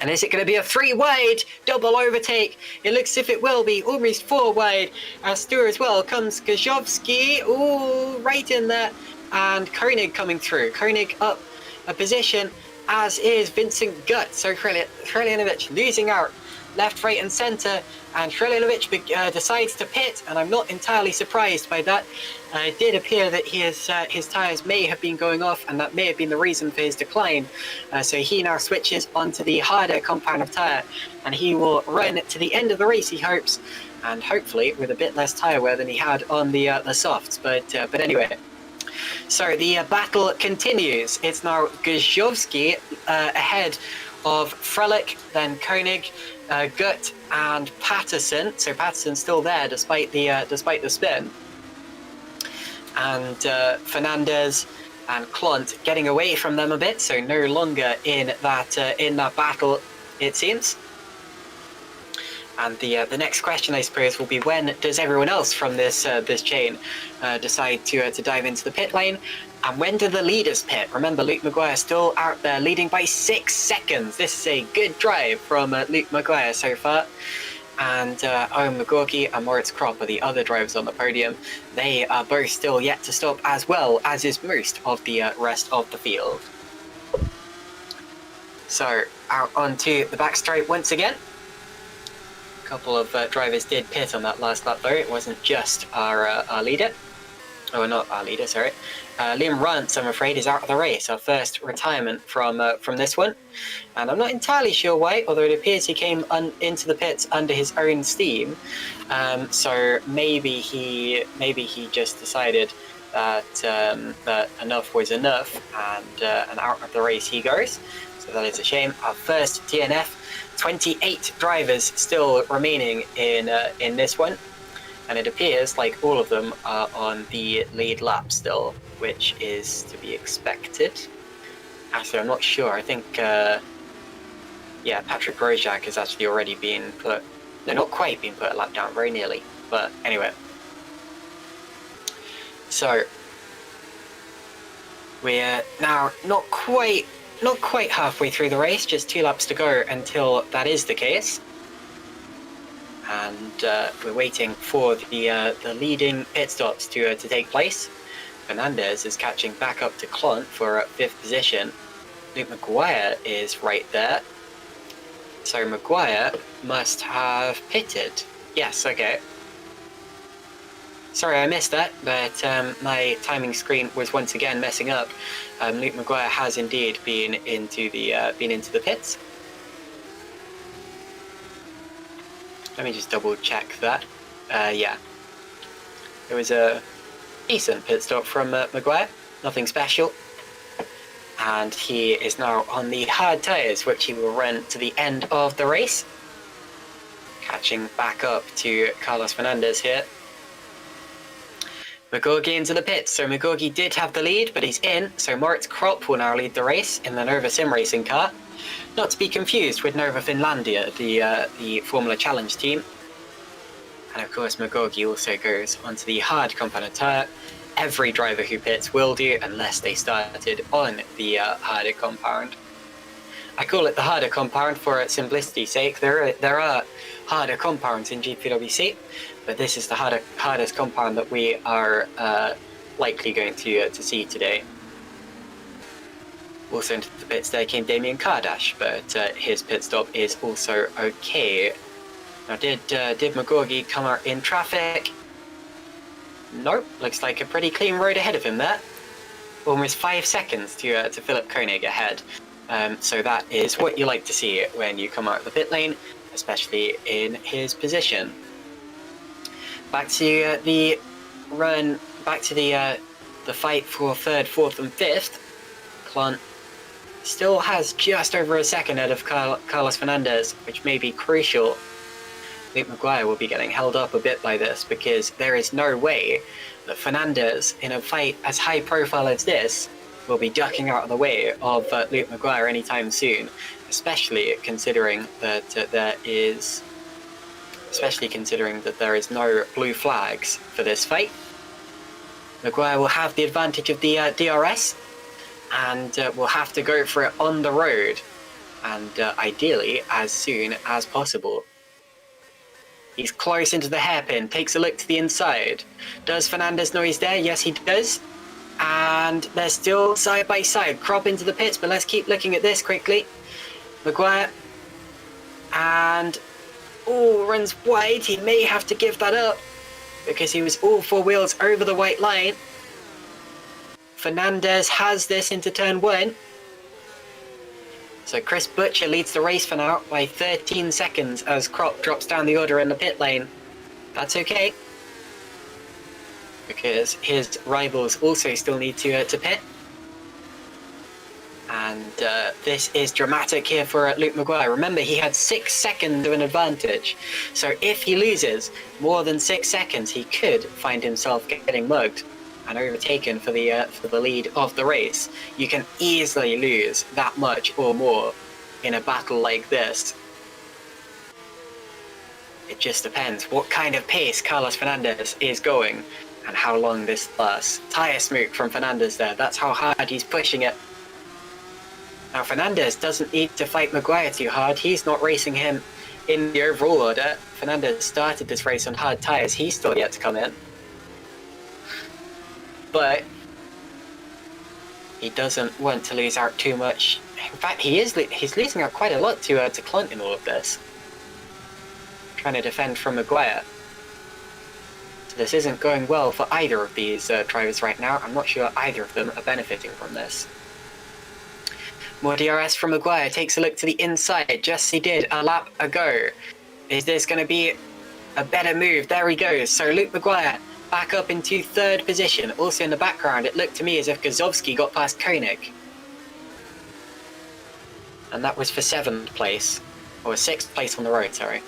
Speaker 1: And is it going to be a 3-wide double overtake? It looks as if it will be, almost 4 wide. As through as well comes Gajowski, ooh, right in there. And Koenig coming through. Koenig up a position, as is Vincent Gutt. So Krelinovic losing out left, right, and centre, and Shrelinovic decides to pit, and I'm not entirely surprised by that. It did appear that his tyres may have been going off, and that may have been the reason for his decline. So he now switches onto the harder compound of tyre, and he will run to the end of the race, he hopes, and hopefully with a bit less tyre wear than he had on the softs. But anyway. So the battle continues. It's now Gajowski ahead of Frelich, then Koenig, Gut, and Patterson. So Patterson's still there despite the spin. And Fernandez and Klont getting away from them a bit, so no longer in that battle, it seems. And the next question, I suppose, will be when does everyone else from this chain decide to dive into the pit lane, and when do the leaders pit? Remember, Luke Maguire still out there leading by 6 seconds. This is a good drive from Luke Maguire so far. And Owen McGorky and Moritz Kropp are the other drivers on the podium. They are both still yet to stop, as well as is most of the rest of the field. So out onto the backstraight once again. A couple of drivers did pit on that last lap though. It wasn't just our leader. Oh, not our leader, sorry. Liam Rance, I'm afraid, is out of the race. Our first retirement from this one. And I'm not entirely sure why, although it appears he came into the pits under his own steam. So maybe he just decided that that enough was enough, and out of the race he goes. So that is a shame. Our first DNF. 28 drivers still remaining in this one, and it appears like all of them are on the lead lap still, which is to be expected. Actually, I'm not sure. I think yeah, Patrick Grosjak has actually already been put, no, not quite been put a lap down, very nearly, but anyway. So we're now not quite halfway through the race, just 2 laps to go until that is the case. And we're waiting for the leading pit stops to take place. Fernandez is catching back up to Klont for 5th position. Luke Maguire is right there. So Maguire must have pitted. Yes, okay. Sorry, I missed that, but my timing screen was once again messing up. Luke Maguire has indeed been into the pits. Let me just double check that. Yeah, it was a decent pit stop from Maguire, nothing special. And he is now on the hard tyres, which he will run to the end of the race. Catching back up to Carlos Fernandez here. McGorgy into the pits. So McGorgy did have the lead, but he's in. So Moritz Kropp will now lead the race in the Nova Sim Racing car. Not to be confused with Nova Finlandia, the Formula Challenge team. And of course McGorgy also goes onto the hard compound tyre. Every driver who pits will do, unless they started on the harder compound. I call it the harder compound for simplicity's sake. There are harder compounds in GPWC, but this is the hardest compound that we are likely going to see today. Also into the pits there came Damien Kardash, but his pit stop is also okay. Now did McGorgy come out in traffic? Nope, looks like a pretty clean road ahead of him there. Almost 5 seconds to Philip Koenig ahead. So that is what you like to see when you come out of the pit lane, especially in his position. Back to the run, back to the fight for 3rd, 4th and 5th. Klont still has just over a second out of Carlos Fernandez, which may be crucial. Luke Maguire will be getting held up a bit by this, because there is no way that Fernandez, in a fight as high profile as this, will be ducking out of the way of Luke Maguire anytime soon, especially considering that there is no blue flags for this fight. Maguire will have the advantage of the DRS, and will have to go for it on the road, and ideally as soon as possible. He's close into the hairpin, takes a look to the inside. Does Fernandez know he's there? Yes, he does. And they're still side by side. Kropp into the pits, but let's keep looking at this quickly. Maguire and Oh, runs wide. He may have to give that up because he was all four wheels over the white line. Fernandez has this into turn 1. So Chris Butcher leads the race for now by 13 seconds as Krop drops down the order in the pit lane. That's okay, because his rivals also still need to pit. And this is dramatic here for Luke Maguire. Remember, he had 6 seconds of an advantage. So if he loses more than 6 seconds, he could find himself getting mugged and overtaken for the lead of the race. You can easily lose that much or more in a battle like this. It just depends what kind of pace Carlos Fernandez is going and how long this lasts. Tyre smoke from Fernandez there. That's how hard he's pushing it. Now Fernandez doesn't need to fight Maguire too hard. He's not racing him in the overall order. Fernandez started this race on hard tyres. He's still yet to come in. But he doesn't want to lose out too much. In fact, he's losing out quite a lot to Clunt in all of this. Trying to defend from Maguire. So this isn't going well for either of these drivers right now. I'm not sure either of them are benefiting from this. More DRS from Maguire, takes a look to the inside, just as he did a lap ago. Is this going to be a better move? There he goes. So Luke Maguire back up into 3rd position. Also in the background, it looked to me as if Gazowski got past Koenig. And that was for 7th place, or 6th place on the road, sorry.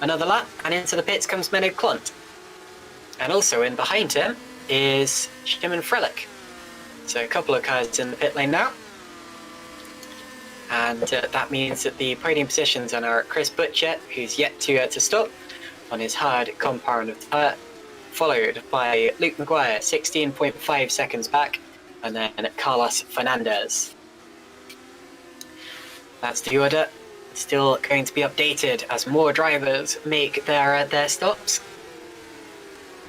Speaker 1: Another lap, and into the pits comes Menno Klunt. And also in behind him is Shimon Frelich. So a couple of cars in the pit lane now. And that means that the podium positions are now Chris Butcher, who's yet to stop on his hard compound of tyre, followed by Luke Maguire, 16.5 seconds back, and then Carlos Fernandez. That's the order. Still going to be updated as more drivers make their stops.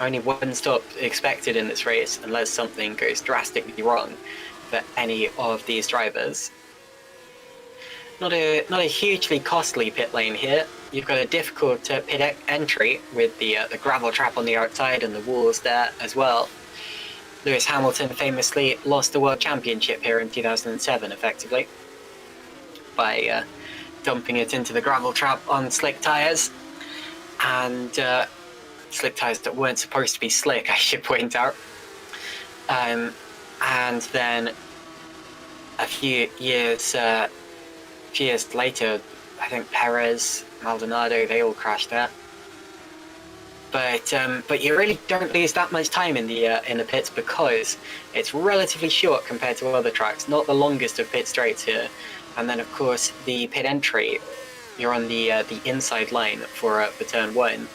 Speaker 1: Only one stop expected in this race, unless something goes drastically wrong for any of these drivers. Not a hugely costly pit lane here. You've got a difficult pit entry with the gravel trap on the outside and the walls there as well. Lewis Hamilton famously lost the World Championship here in 2007, effectively, by dumping it into the gravel trap on slick tyres. And slick tyres that weren't supposed to be slick, I should point out. And then a few years later, I think Perez, Maldonado, they all crashed there. But you really don't lose that much time in the pits because it's relatively short compared to other tracks. Not the longest of pit straights here. And then of course the pit entry, you're on the inside line for turn 1.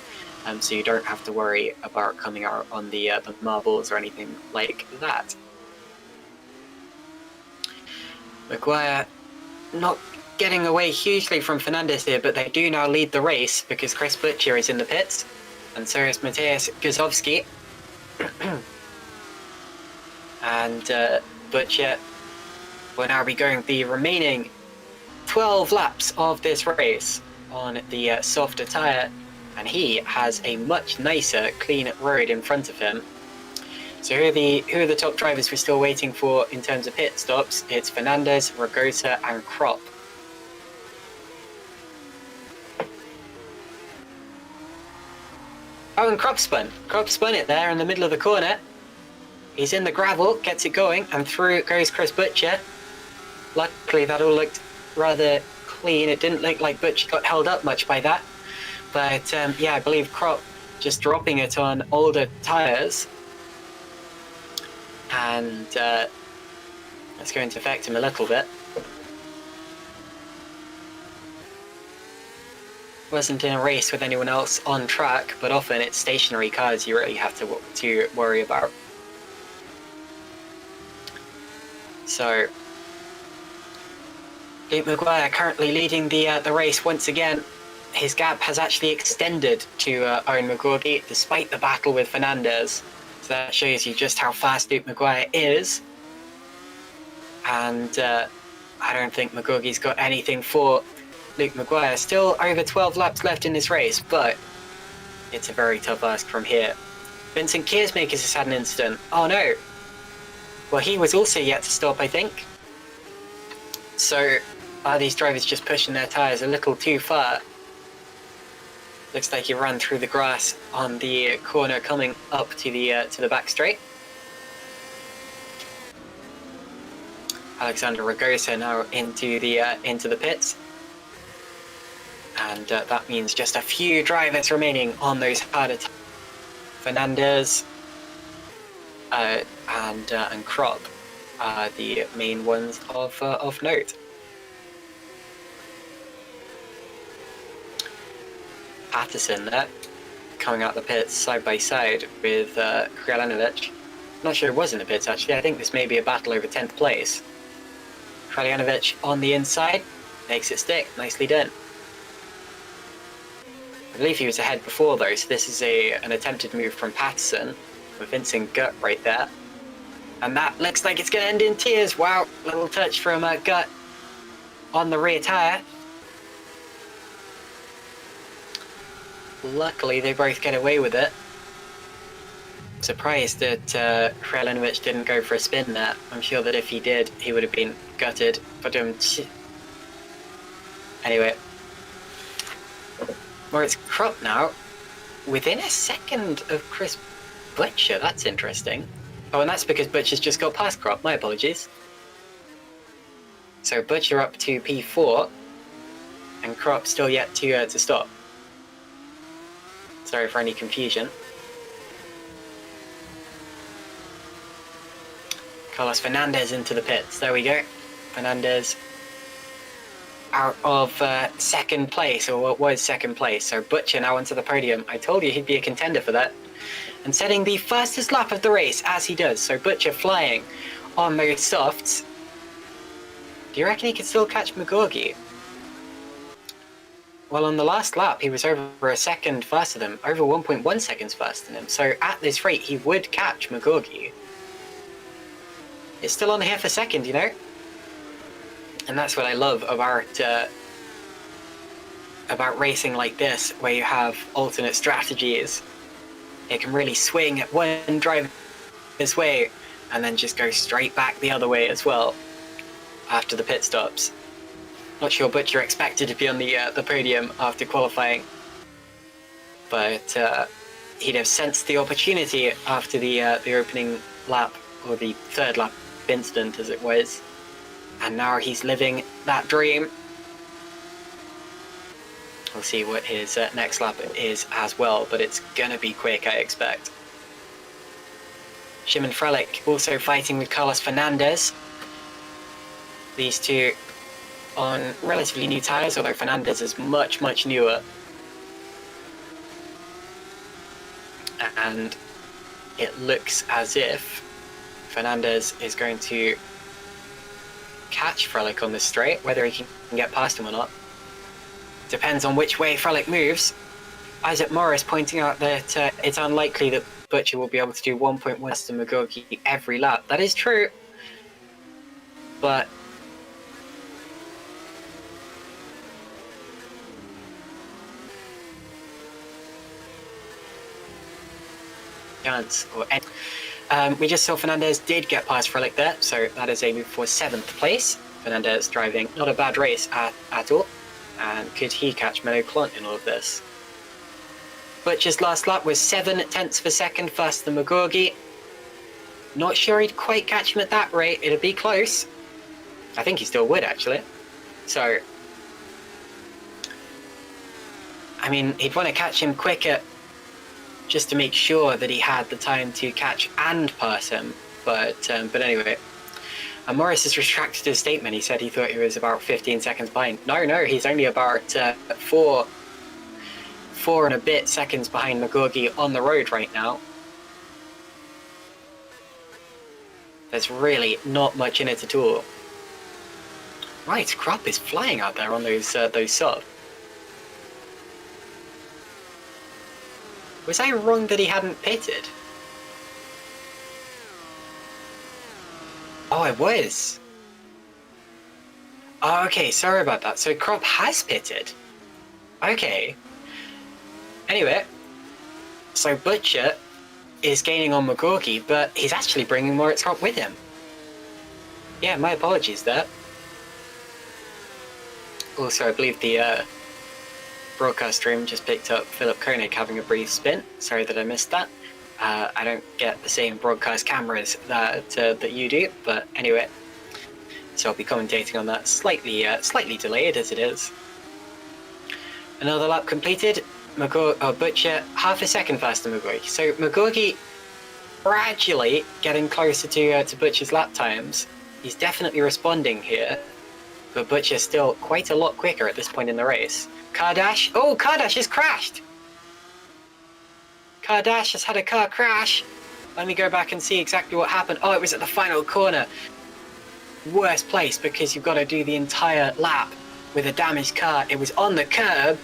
Speaker 1: So you don't have to worry about coming out on the marbles or anything like that. Maguire not getting away hugely from Fernandez here, but they do now lead the race because Chris Butcher is in the pits, and so is Mateusz Gazowski. And Butcher will now be going the remaining 12 laps of this race on the softer tyre. And he has a much nicer, clean road in front of him. So who are the top drivers we're still waiting for in terms of pit stops? It's Fernandez, Ragota, and Krop. Oh, and Krop spun it there in the middle of the corner. He's in the gravel, gets it going, and through goes Chris Butcher. Luckily, that all looked rather clean. It didn't look like Butcher got held up much by that. But yeah, I believe Krop just dropping it on older tyres, and that's going to affect him a little bit. Wasn't in a race with anyone else on track, but often it's stationary cars you really have to worry about. So Luke Maguire currently leading the race once again. His gap has actually extended to Owen McGorgy despite the battle with Fernandez. So that shows you just how fast Luke Maguire is. And I don't think McGorgy's got anything for Luke Maguire. Still over 12 laps left in this race, but it's a very tough ask from here. Vincent Kiersmakers has had an incident. Oh no. Well, he was also yet to stop, I think. So, are these drivers just pushing their tyres a little too far? Looks like he ran through the grass on the corner coming up to the back straight. Alexander Ragosa now into the pits, and that means just a few drivers remaining on those harder tyres. Fernandez and Crop are the main ones of note. Patterson there, coming out the pits side by side with Kralanovic. Not sure it was in the pits actually. I think this may be a battle over 10th place. Kralanovic on the inside, makes it stick, nicely done. I believe he was ahead before though, so this is an attempted move from Patterson, with Vincent Gutt right there. And that looks like it's going to end in tears. Wow, little touch from Gutt on the rear tyre. Luckily they both get away with it. Surprised that Kralanovic didn't go for a spin there. I'm sure that if he did, he would have been gutted. But anyway, where it's Crop now, within a second of Chris Butcher. That's interesting. Oh, and that's because Butcher's just got past Crop. My apologies. So Butcher up to P4, and Crop still yet to stop. Sorry for any confusion. Carlos Fernandez into the pits. There we go. Fernandez out of second place, or what was second place. So Butcher now onto the podium. I told you he'd be a contender for that. And setting the fastest lap of the race as he does. So Butcher flying on those softs. Do you reckon he could still catch McGorgy? Well, on the last lap, he was over a second faster than him, over 1.1 seconds faster than him. So at this rate, he would catch McGorgy. It's still on here for second, you know? And that's what I love about racing like this, where you have alternate strategies. It can really swing at one driver's way, and then just go straight back the other way as well, after the pit stops. Not sure Butcher expected to be on the podium after qualifying, but he'd have sensed the opportunity after the opening lap, or the third lap incident as it was, and now he's living that dream. We'll see what his next lap is as well, but it's gonna be quick, I expect. Shimon Frelick also fighting with Carlos Fernandez. These two on relatively new tyres, although Fernandez is much, much newer. And it looks as if Fernandez is going to catch Frelick on this straight. Whether he can get past him or not depends on which way Frelick moves. Isaac Morris pointing out that it's unlikely that Butcher will be able to do 1.1 less than McGorgy every lap. That is true, but chance or any. We just saw Fernandez did get past Frelick there, so that is a move for 7th place. Fernandez driving not a bad race at all. And could he catch Menno Clont in all of this? Butcher's last lap was 0.7 of a second faster than McGorgy. Not sure he'd quite catch him at that rate. It'd be close. I think he still would, actually. So, I mean, he'd want to catch him quicker just to make sure that he had the time to catch and pass him. But anyway. And Morris has retracted his statement. He said he thought he was about 15 seconds behind. No, he's only about 4 and a bit seconds behind McGorgy on the road right now. There's really not much in it at all. Right, Crop is flying out there on those sub. Was I wrong that he hadn't pitted? Oh, I was. Oh, okay, sorry about that. So Crop has pitted. Okay. Anyway, so Butcher is gaining on McGorky, but he's actually bringing Moritz Crop with him. Yeah, my apologies there. Also, I believe the broadcast stream just picked up Philip Koenig having a brief spin. Sorry that I missed that. I don't get the same broadcast cameras that you do, but anyway. So I'll be commentating on that slightly delayed as it is. Another lap completed. Butcher half a second faster than McGorgy. So McGorgy gradually getting closer to Butcher's lap times. He's definitely responding here, but Butcher's still quite a lot quicker at this point in the race. Kardash, oh, Kardash has crashed. Kardash has had a car crash. Let me go back and see exactly what happened. Oh, it was at the final corner. Worst place because you've got to do the entire lap with a damaged car. It was on the curb.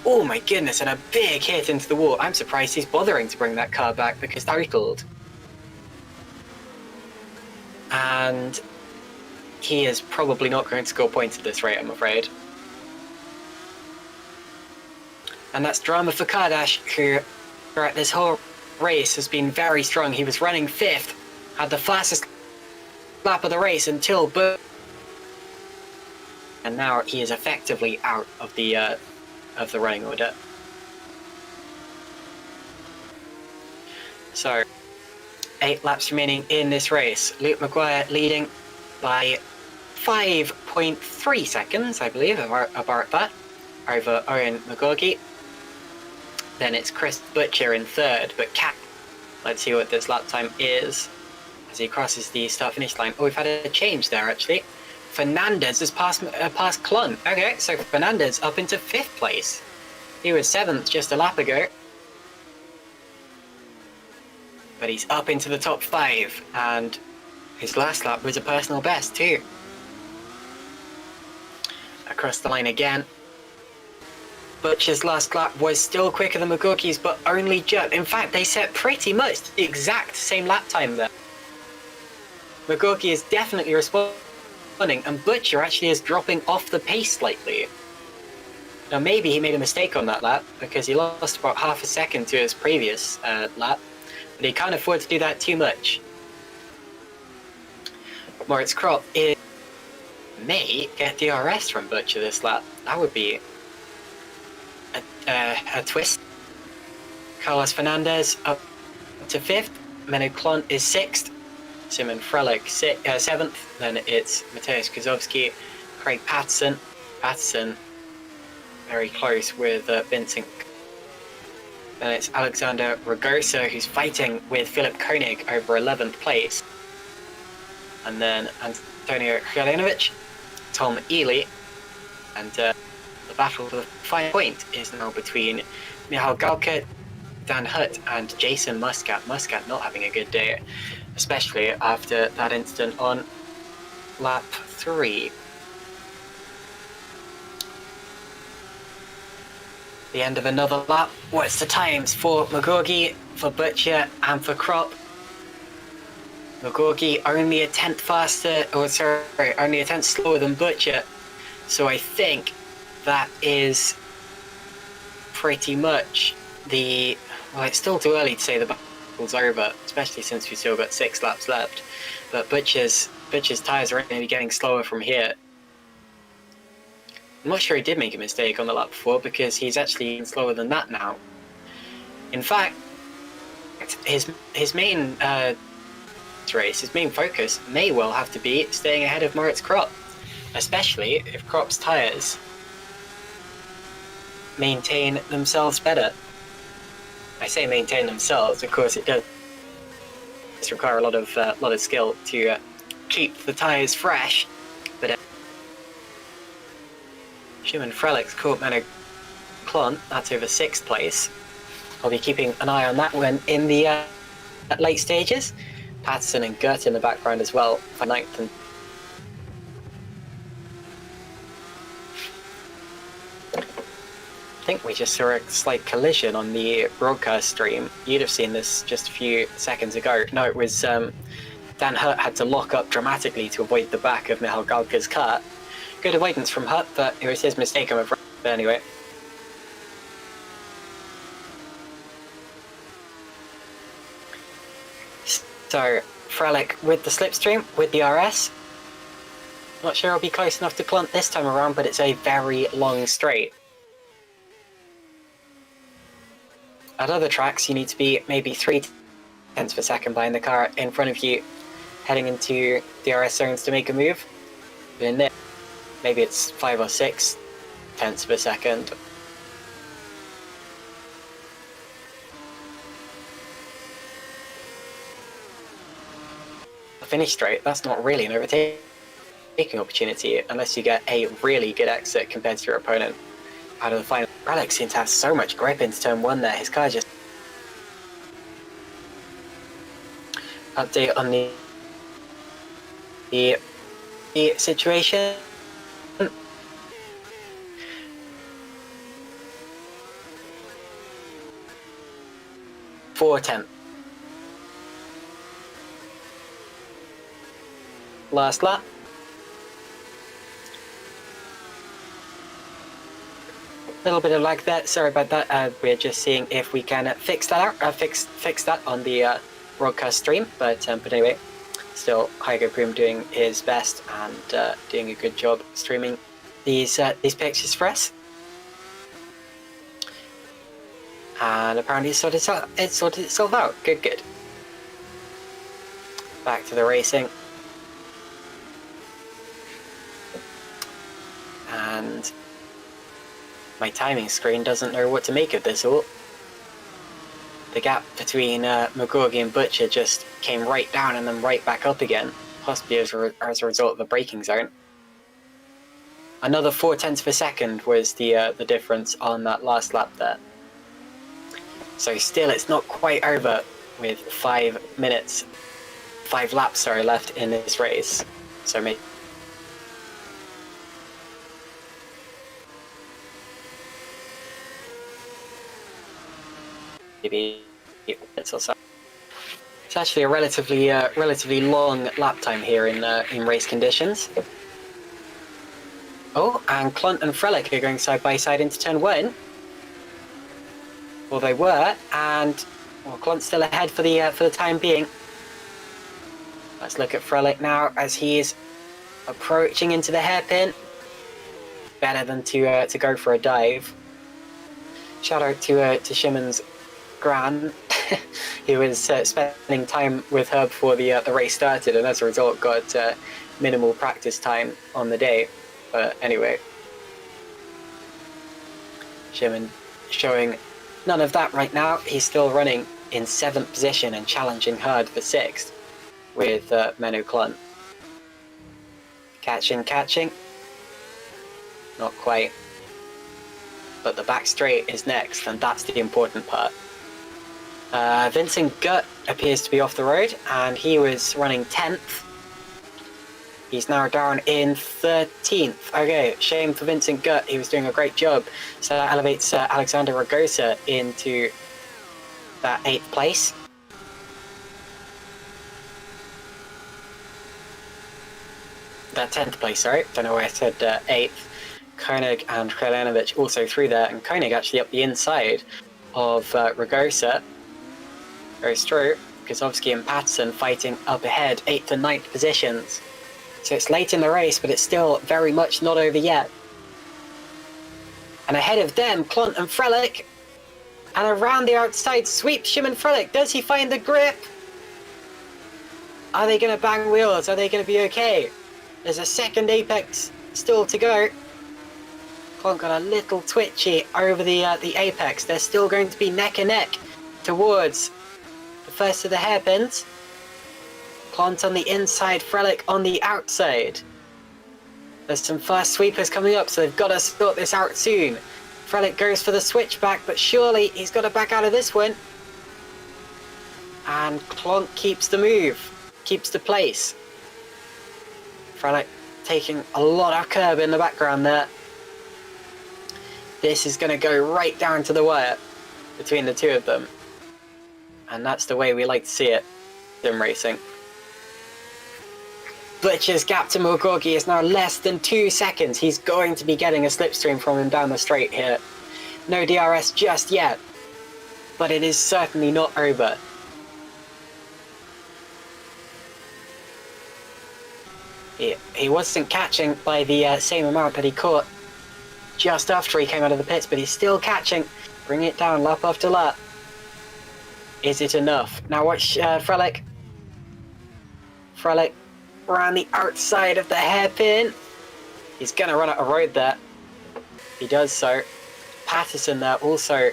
Speaker 1: Oh my goodness, and a big hit into the wall. I'm surprised he's bothering to bring that car back because that riddled. And he is probably not going to score points at this rate, I'm afraid. And that's drama for Kardash, who throughout this whole race has been very strong. He was running 5th, had the fastest lap of the race until and now he is effectively out of the running order. So 8 laps remaining in this race. Luke Maguire leading by 5.3 seconds, I believe, about that, over Owen McGorgy. Then it's Chris Butcher in 3rd, but let's see what this lap time is as he crosses the start-finish line. Oh, we've had a change there, actually. Fernandez has passed Klun. Okay, so Fernandez up into 5th place. He was 7th just a lap ago. But he's up into the top 5, and his last lap was a personal best, too. Across the line again. Butcher's last lap was still quicker than McGorky's, but only just. In fact, they set pretty much the exact same lap time there. McGorky is definitely responding, and Butcher actually is dropping off the pace slightly. Now, maybe he made a mistake on that lap, because he lost about half a second to his previous lap, but he can't afford to do that too much. Moritz Krop may get DRS from Butcher this lap. That would be a twist. Carlos Fernandez up to 5th. Menno Klont is 6th. Simon Frelich 7th. Then it's Mateusz Kozowski, Craig Patterson. Patterson very close with Vincent. Then it's Alexander Ragosa, who's fighting with Philip Koenig over 11th place. And then Antonio Jelenovic, Tom Ely, and the battle for the final point is now between Michal Galka, Dan Hutt, and Jason Muscat. Muscat not having a good day, especially after that incident on lap 3. The end of another lap. What's the times for McGorgy, for Butcher, and for Krop? McGorgy only a 10th faster, only a 10th slower than Butcher. So I think that is pretty much the... Well, it's still too early to say the battle's over, especially since we've still got 6 laps left. But Butcher's tyres are only getting slower from here. I'm not sure he did make a mistake on the lap before, because he's actually slower than that now. In fact, his main race, his main focus may well have to be staying ahead of Moritz Krop, especially if Krop's tyres maintain themselves better. I say maintain themselves, of course it does require a lot of skill to keep the tyres fresh, but Shimon Frelich's caught Menno Klont, that's over 6th place. I'll be keeping an eye on that one in the late stages. Patterson and Gert in the background as well for 9th and I think we just saw a slight collision on the broadcast stream. You'd have seen this just a few seconds ago. No, it was Dan Hutt had to lock up dramatically to avoid the back of Michal Galka's car, Good avoidance from Hutt, but it was his mistake, I'm afraid. But anyway. So, Frelick with the slipstream, with the RS. Not sure I'll be close enough to Clunt this time around, but it's a very long straight. At other tracks, you need to be maybe 0.3 per second behind the car in front of you, heading into the RS zones to make a move. But in this, maybe it's 5 or 0.6 per second. Finish straight, that's not really an overtaking opportunity unless you get a really good exit compared to your opponent out of the final. Alex seems to have so much grip into turn 1 there. His car just... Update on the situation. Four 10. Last lap. A little bit of lag there. Sorry about that. We're just seeing if we can fix that out. Fix that on the broadcast stream. But anyway, still Heigo Poom doing his best and doing a good job streaming these pictures for us. And apparently it sorted itself out. Good. Back to the racing. And my timing screen doesn't know what to make of this all. The gap between McGorgy and Butcher just came right down and then right back up again, possibly as a result of the braking zone. Another 0.4 per second was the difference on that last lap there. So still, it's not quite over with 5 laps left in this race. So maybe. It's also. It's actually a relatively long lap time here in race conditions. Oh, and Clunt and Frelick are going side by side into turn 1. Well, they were, and well, Clunt's still ahead for the time being. Let's look at Frelick now as he is approaching into the hairpin. Better than to go for a dive. Shout out to Shimon's gran. He was spending time with her before the race started, and as a result got minimal practice time on the day. But anyway, Shimon showing none of that right now. He's still running in 7th position and challenging hard for 6th with Menno Clunt. Catching. Not quite. But the back straight is next, and that's the important part. Vincent Gutt appears to be off the road, and he was running 10th. He's now down in 13th. Okay, shame for Vincent Gutt. He was doing a great job. So that elevates Alexander Ragosa into that 8th place. That 10th place, sorry. Don't know why I said 8th. Koenig and Krelanovic also through there, and Koenig actually up the inside of Ragosa. Goes through, Kozovsky and Patterson fighting up ahead, 8th and 9th positions. So it's late in the race, but it's still very much not over yet. And ahead of them, Clunt and Frelick. And around the outside sweeps Shimon Frelick. Does he find the grip? Are they going to bang wheels? Are they going to be okay? There's a second apex still to go. Clunt got a little twitchy over the apex. They're still going to be neck and neck towards the first of the hairpins. Clunt on the inside, Frelick on the outside. There's some fast sweepers coming up, so they've got to sort this out soon. Frelick goes for the switchback, but surely he's got to back out of this one. And Clunt keeps the move, keeps the place. Frelick taking a lot of curb in the background there. This is going to go right down to the wire between the two of them. And that's the way we like to see it in racing. Butcher's gap to Mogorgi is now less than 2 seconds. He's going to be getting a slipstream from him down the straight here. No DRS just yet, but it is certainly not over. He wasn't catching by the same amount that he caught just after he came out of the pits, but he's still catching. Bring it down lap after lap. Is it enough? Now watch Frelick. Frelick around the outside of the hairpin. He's going to run out of road there. He does so. Patterson there also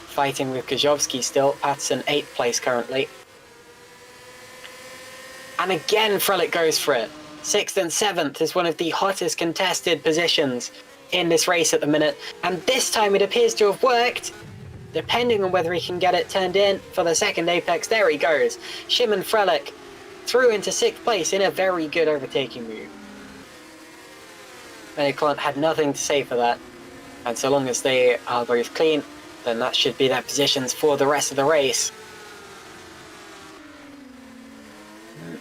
Speaker 1: fighting with Gajowski still. Patterson 8th place currently. And again Frelick goes for it. 6th and 7th is one of the hottest contested positions in this race at the minute. And this time it appears to have worked. Depending on whether he can get it turned in for the second apex. There he goes. Shimon Frelick through into 6th place in a very good overtaking move. Clint had nothing to say for that. And so long as they are both clean, then that should be their positions for the rest of the race.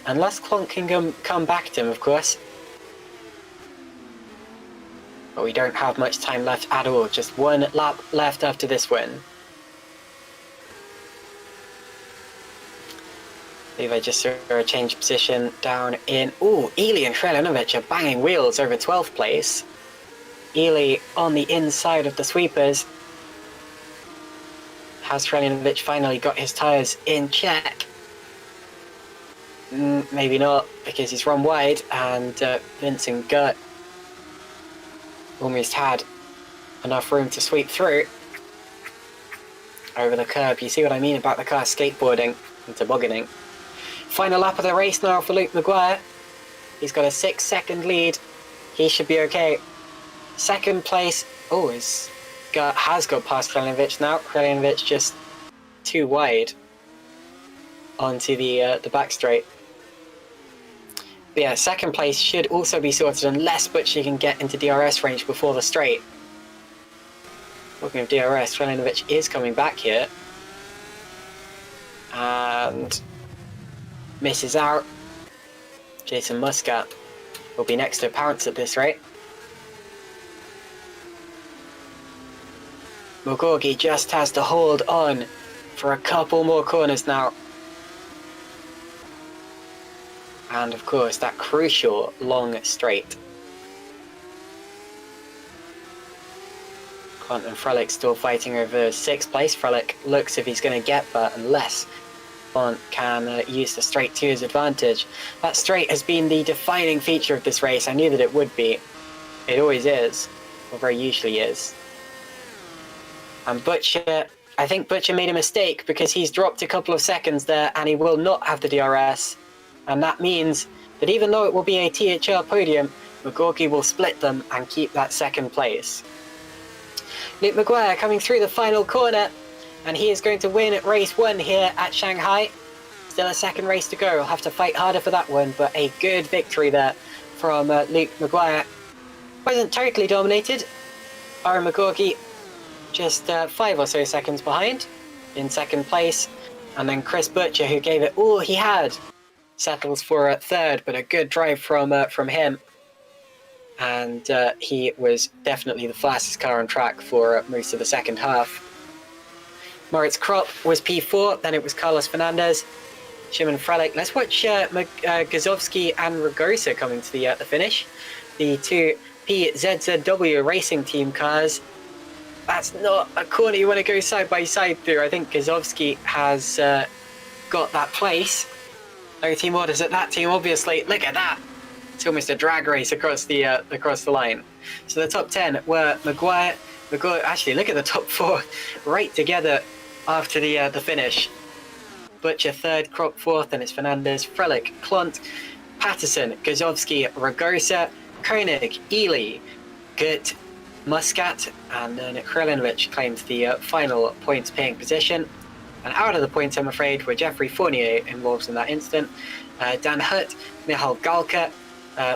Speaker 1: Unless Clonk can come back to him, of course. But we don't have much time left at all. Just one lap left after this win. I believe I just saw a change of position down in... Ooh, Ely and Krelinovic are banging wheels over 12th place. Ely on the inside of the sweepers. Has Krelinovic finally got his tyres in check? Maybe not, because he's run wide, and Vince and Gert almost had enough room to sweep through over the curb. You see what I mean about the car skateboarding and tobogganing. Final lap of the race now for Luke Maguire. He's got a 6-second lead. He should be okay. Second place. Oh, has got past Krelinovic now. Krelinovic just too wide onto the back straight. But yeah, second place should also be sorted unless Butcher can get into DRS range before the straight. Talking of DRS, Krelinovic is coming back here. And misses out. Jason Muscat will be next to Parents at this rate. Mogorgi just has to hold on for a couple more corners now. And of course, that crucial long straight. Clont and Frelick still fighting over 6th place. Frelick looks if he's going to get that unless Clont can use the straight to his advantage. That straight has been the defining feature of this race. I knew that it would be. It always is, or very usually is. And Butcher, I think Butcher made a mistake because he's dropped a couple of seconds there and he will not have the DRS. And that means that even though it will be a THR podium, Mogorgi will split them and keep that second place. Luke Maguire coming through the final corner, and he is going to win race 1 here at Shanghai. Still a second race to go. He'll have to fight harder for that one, but a good victory there from Luke Maguire. Wasn't totally dominated. Aaron Mogorgi just 5 or so seconds behind in second place. And then Chris Butcher, who gave it all he had, settles for a third, but a good drive from him. And he was definitely the fastest car on track for most of the second half. Moritz Kropp was P4, then it was Carlos Fernandez, Shimon Frelick. Let's watch Gazowski and Ragosa coming to the finish. The two PZZW Racing Team cars. That's not a corner you want to go side by side through. I think Gazowski has got that place. No team orders at that team, obviously. Look at that. It's almost a drag race across the line. So the top 10 were Maguire. Actually, look at the top 4 right together after the finish. Butcher 3rd, Kropp 4th, and it's Fernandez, Frelick, Clont, Patterson, Gazowski, Ragosa, Koenig, Ely, Gert, Muscat, and then Krelinovic claimed the final points paying position. And out of the points, I'm afraid, were Jeffrey Fournier involved in that incident, Dan Hutt, Michal Galka,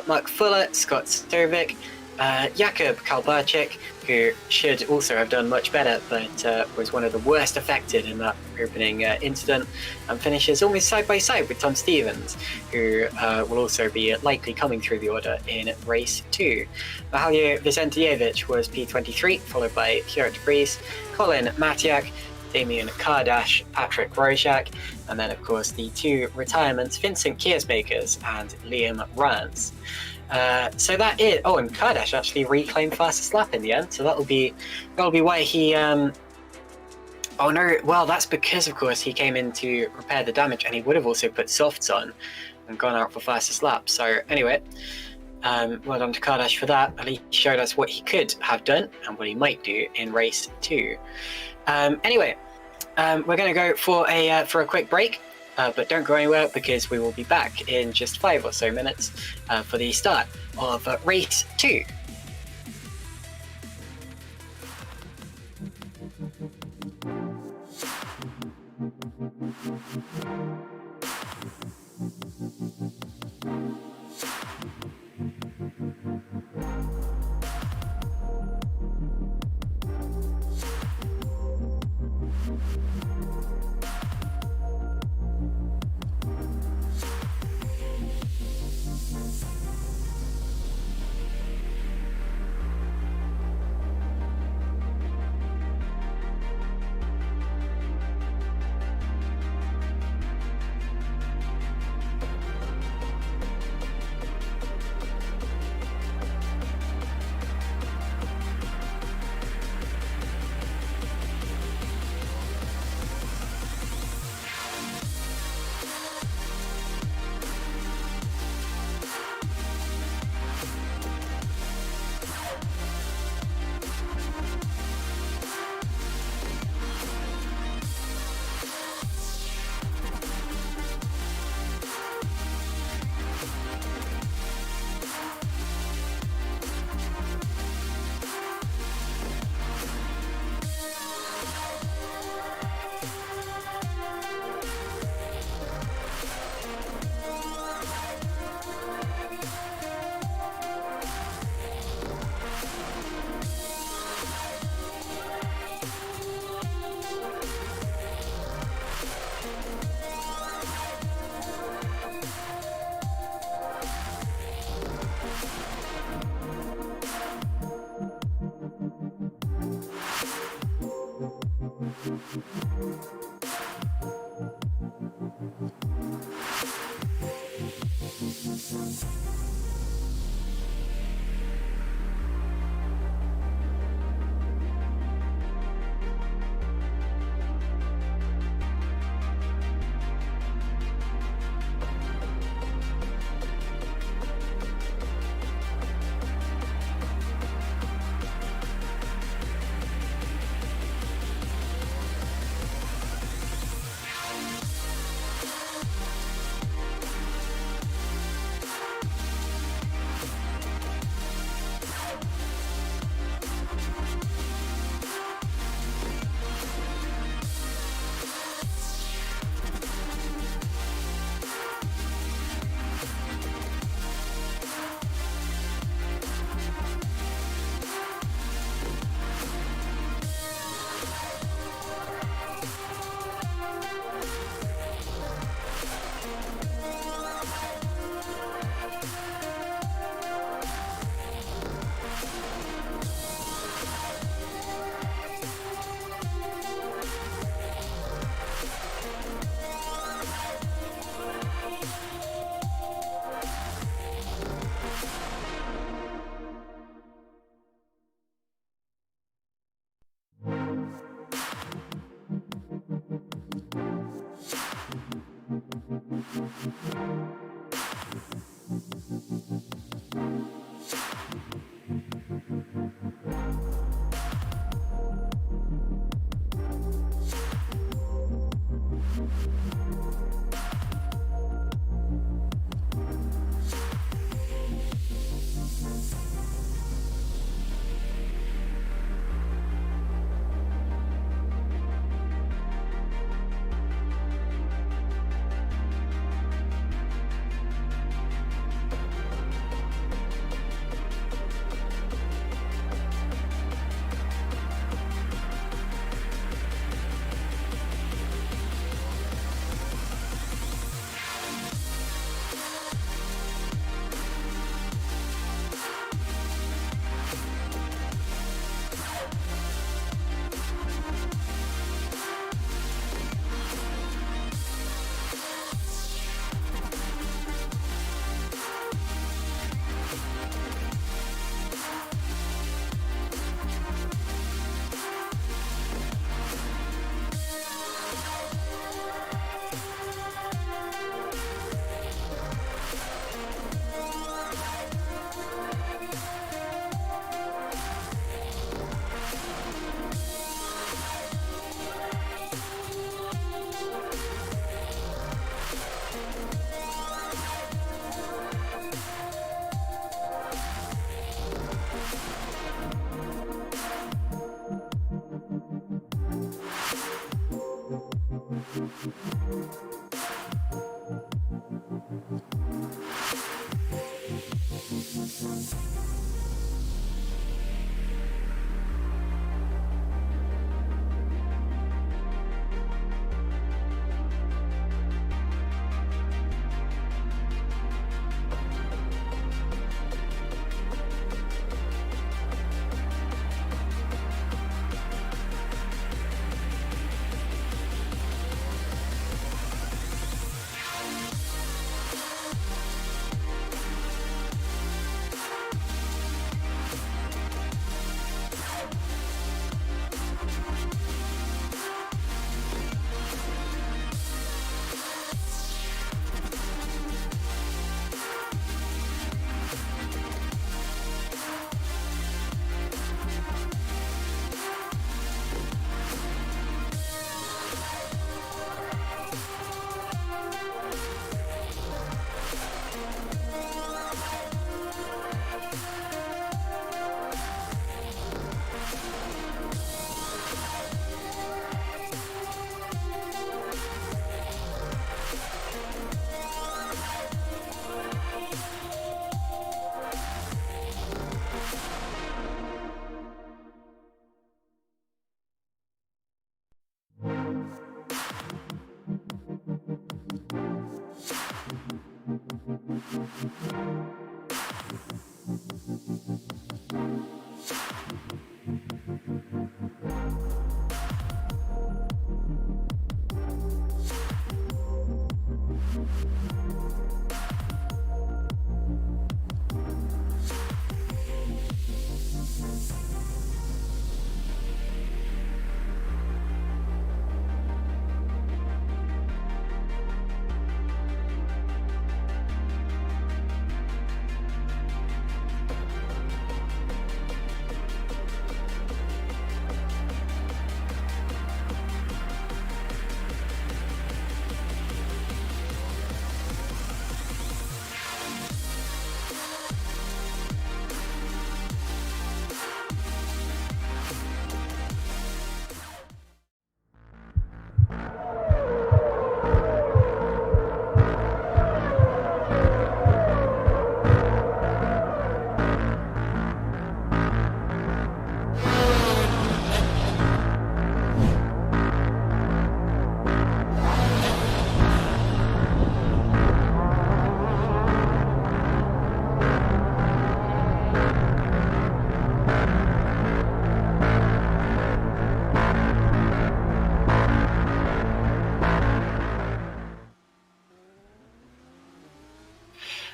Speaker 1: Mark Fuller, Scott Sturvik, Jakub Kalbarczyk, who should also have done much better, but was one of the worst affected in that opening incident, and finishes almost side by side with Tom Stevens, who will also be likely coming through the order in race 2. Mihaly Vicentijevic was P23, followed by Hjert Prix, Colin Matiak, Damien Kardash, Patrick Rojak, and then of course the 2 retirements, Vincent Kiersmakers and Liam Rance. So that is. Oh, and Kardash actually reclaimed fastest lap in the end. So that'll be why he. Oh no! Well, that's because of course he came in to repair the damage, and he would have also put softs on and gone out for fastest lap. So anyway, well done to Kardash for that. At least he showed us what he could have done and what he might do in race 2. Anyway, we're going to go for a quick break. But don't go anywhere because we will be back in just 5 or so minutes for the start of race 2.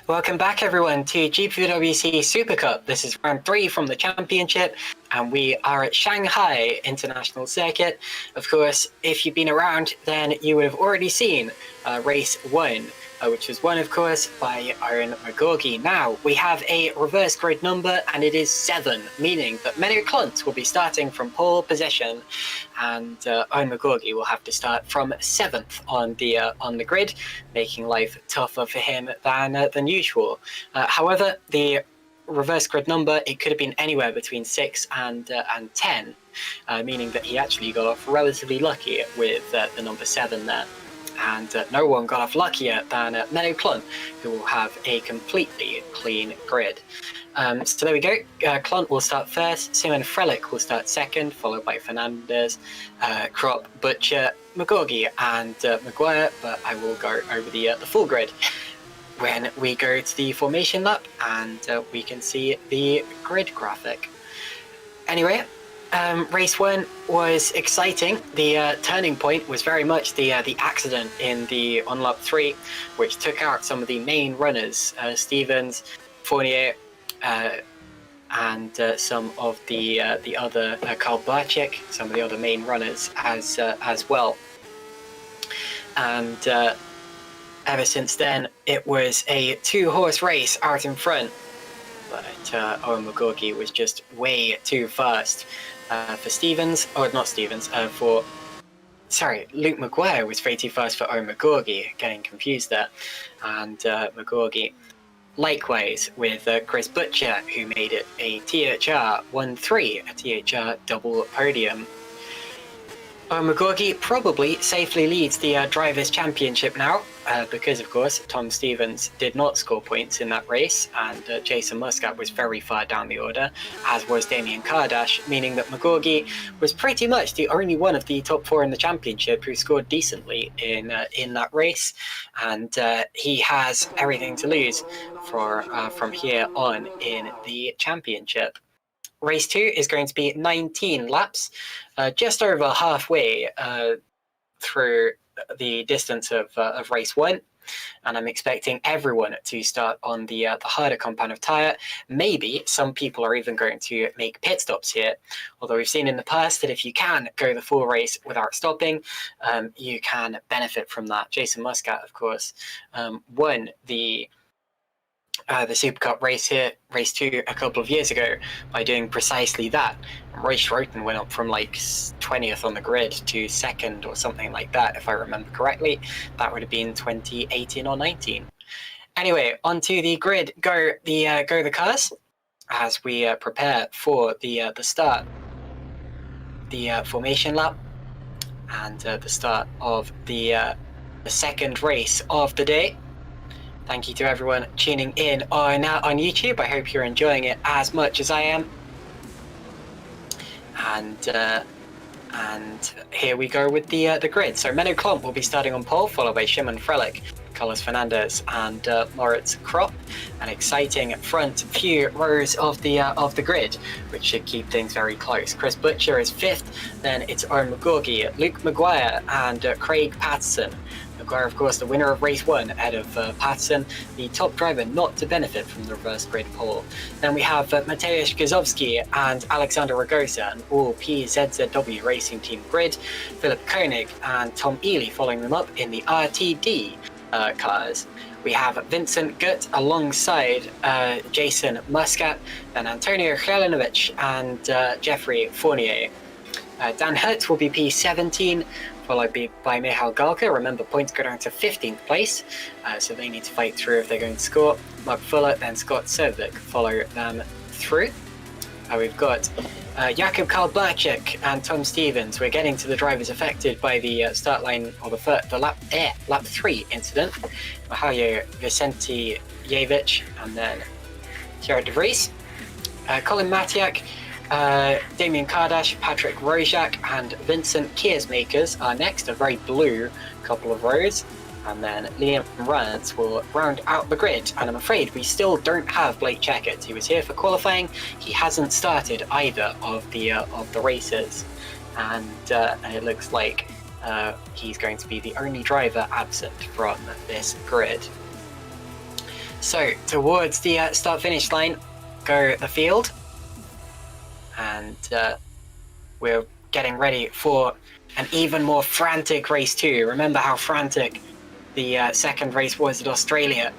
Speaker 1: Welcome back, everyone, to GPVWC Supercup. This is round 3 from the championship, and we are at Shanghai International Circuit. Of course, if you've been around, then you would have already seen race 1, which was won, of course, by Aaron McGorgy. Now, we have a reverse grid number, and it is 7, meaning that Menno Klunt will be starting from pole position, and Aaron McGorgy will have to start from 7th on the grid, making life tougher for him than usual. However, the reverse grid number, it could have been anywhere between 6 and 10, meaning that he actually got off relatively lucky with the number 7 there. And no one got off luckier than Menno Klunt, who will have a completely clean grid. So there we go. Klunt will start first, Simon Frelick will start second, followed by Fernandez, Krop, Butcher, McGorgy, and Maguire, but I will go over the full grid when we go to the formation lap, and we can see the grid graphic. Anyway, race 1 was exciting. The turning point was very much the accident on lap 3, which took out some of the main runners, Stevens, Fournier, and some of the other Karl Barczyk, some of the other main runners as well. And ever since then, it was a 2-horse race out in front, but Owen McGorgy was just way too fast for Stevens, or not Stevens, Luke Maguire was way too fast for Owen McGorgy, getting confused there, and McGorgy likewise with Chris Butcher, who made it a THR 1-3, a THR double podium. McGorgy probably safely leads the Drivers' Championship now, because of course Tom Stevens did not score points in that race, and Jason Muscat was very far down the order, as was Damien Kardash, meaning that McGorgy was pretty much the only one of the top 4 in the championship who scored decently in that race, and he has everything to lose from here on in the championship. Race 2 is going to be 19 laps, just over halfway through the distance of race 1, and I'm expecting everyone to start on the harder compound of tyre. Maybe some people are even going to make pit stops here, although we've seen in the past that if you can go the full race without stopping, you can benefit from that. Jason Muscat, of course, won the Supercup race here, race 2, a couple of years ago by doing precisely that. Roy Schroten went up from like 20th on the grid to 2nd or something like that, if I remember correctly. That would have been 2018 or 19. Anyway, onto the grid go the cars as we prepare for the start, the formation lap, and the start of the second race of the day. Thank you to everyone tuning in on YouTube. I hope you're enjoying it as much as I am. And here we go with the grid. So Menno Klunt will be starting on pole, followed by Shimon Frelick, Carlos Fernandez, and Moritz Krop. An exciting front few rows of the grid, which should keep things very close. Chris Butcher is 5th. Then it's Aaron McGorgy, Luke Maguire, and Craig Patterson. Maguire, of course, the winner of race 1 ahead of Patterson, the top driver not to benefit from the reverse grid pole. Then we have Mateusz Gazowski and Alexander Ragosa, an all PZZW Racing Team grid. Philip Koenig and Tom Ely following them up in the RTD cars. We have Vincent Gutt alongside Jason Muscat, then Antonio Jelenovic and Jeffrey Fournier. Dan Hurt will be P17, followed by Michal Galka. Remember, points go down to 15th place, so they need to fight through if they're going to score. Mark Fuller, then Scott Servik follow them through. We've got Jakub Karl Barczyk and Tom Stevens. We're getting to the drivers affected by the start line, or the lap 3 incident. Mahajo Vicentjevic and then Gerard de Vries. Colin Matiak, Damien Kardash, Patrick Rojak, and Vincent Kiersmakers are next, a very blue couple of rows. And then Liam Rance will round out the grid. And I'm afraid we still don't have Blake Checkett. He was here for qualifying. He hasn't started either of the races, and it looks like he's going to be the only driver absent from this grid. So towards the start-finish line go the field, and we're getting ready for an even more frantic race 2. Remember how frantic the second race was at Australia.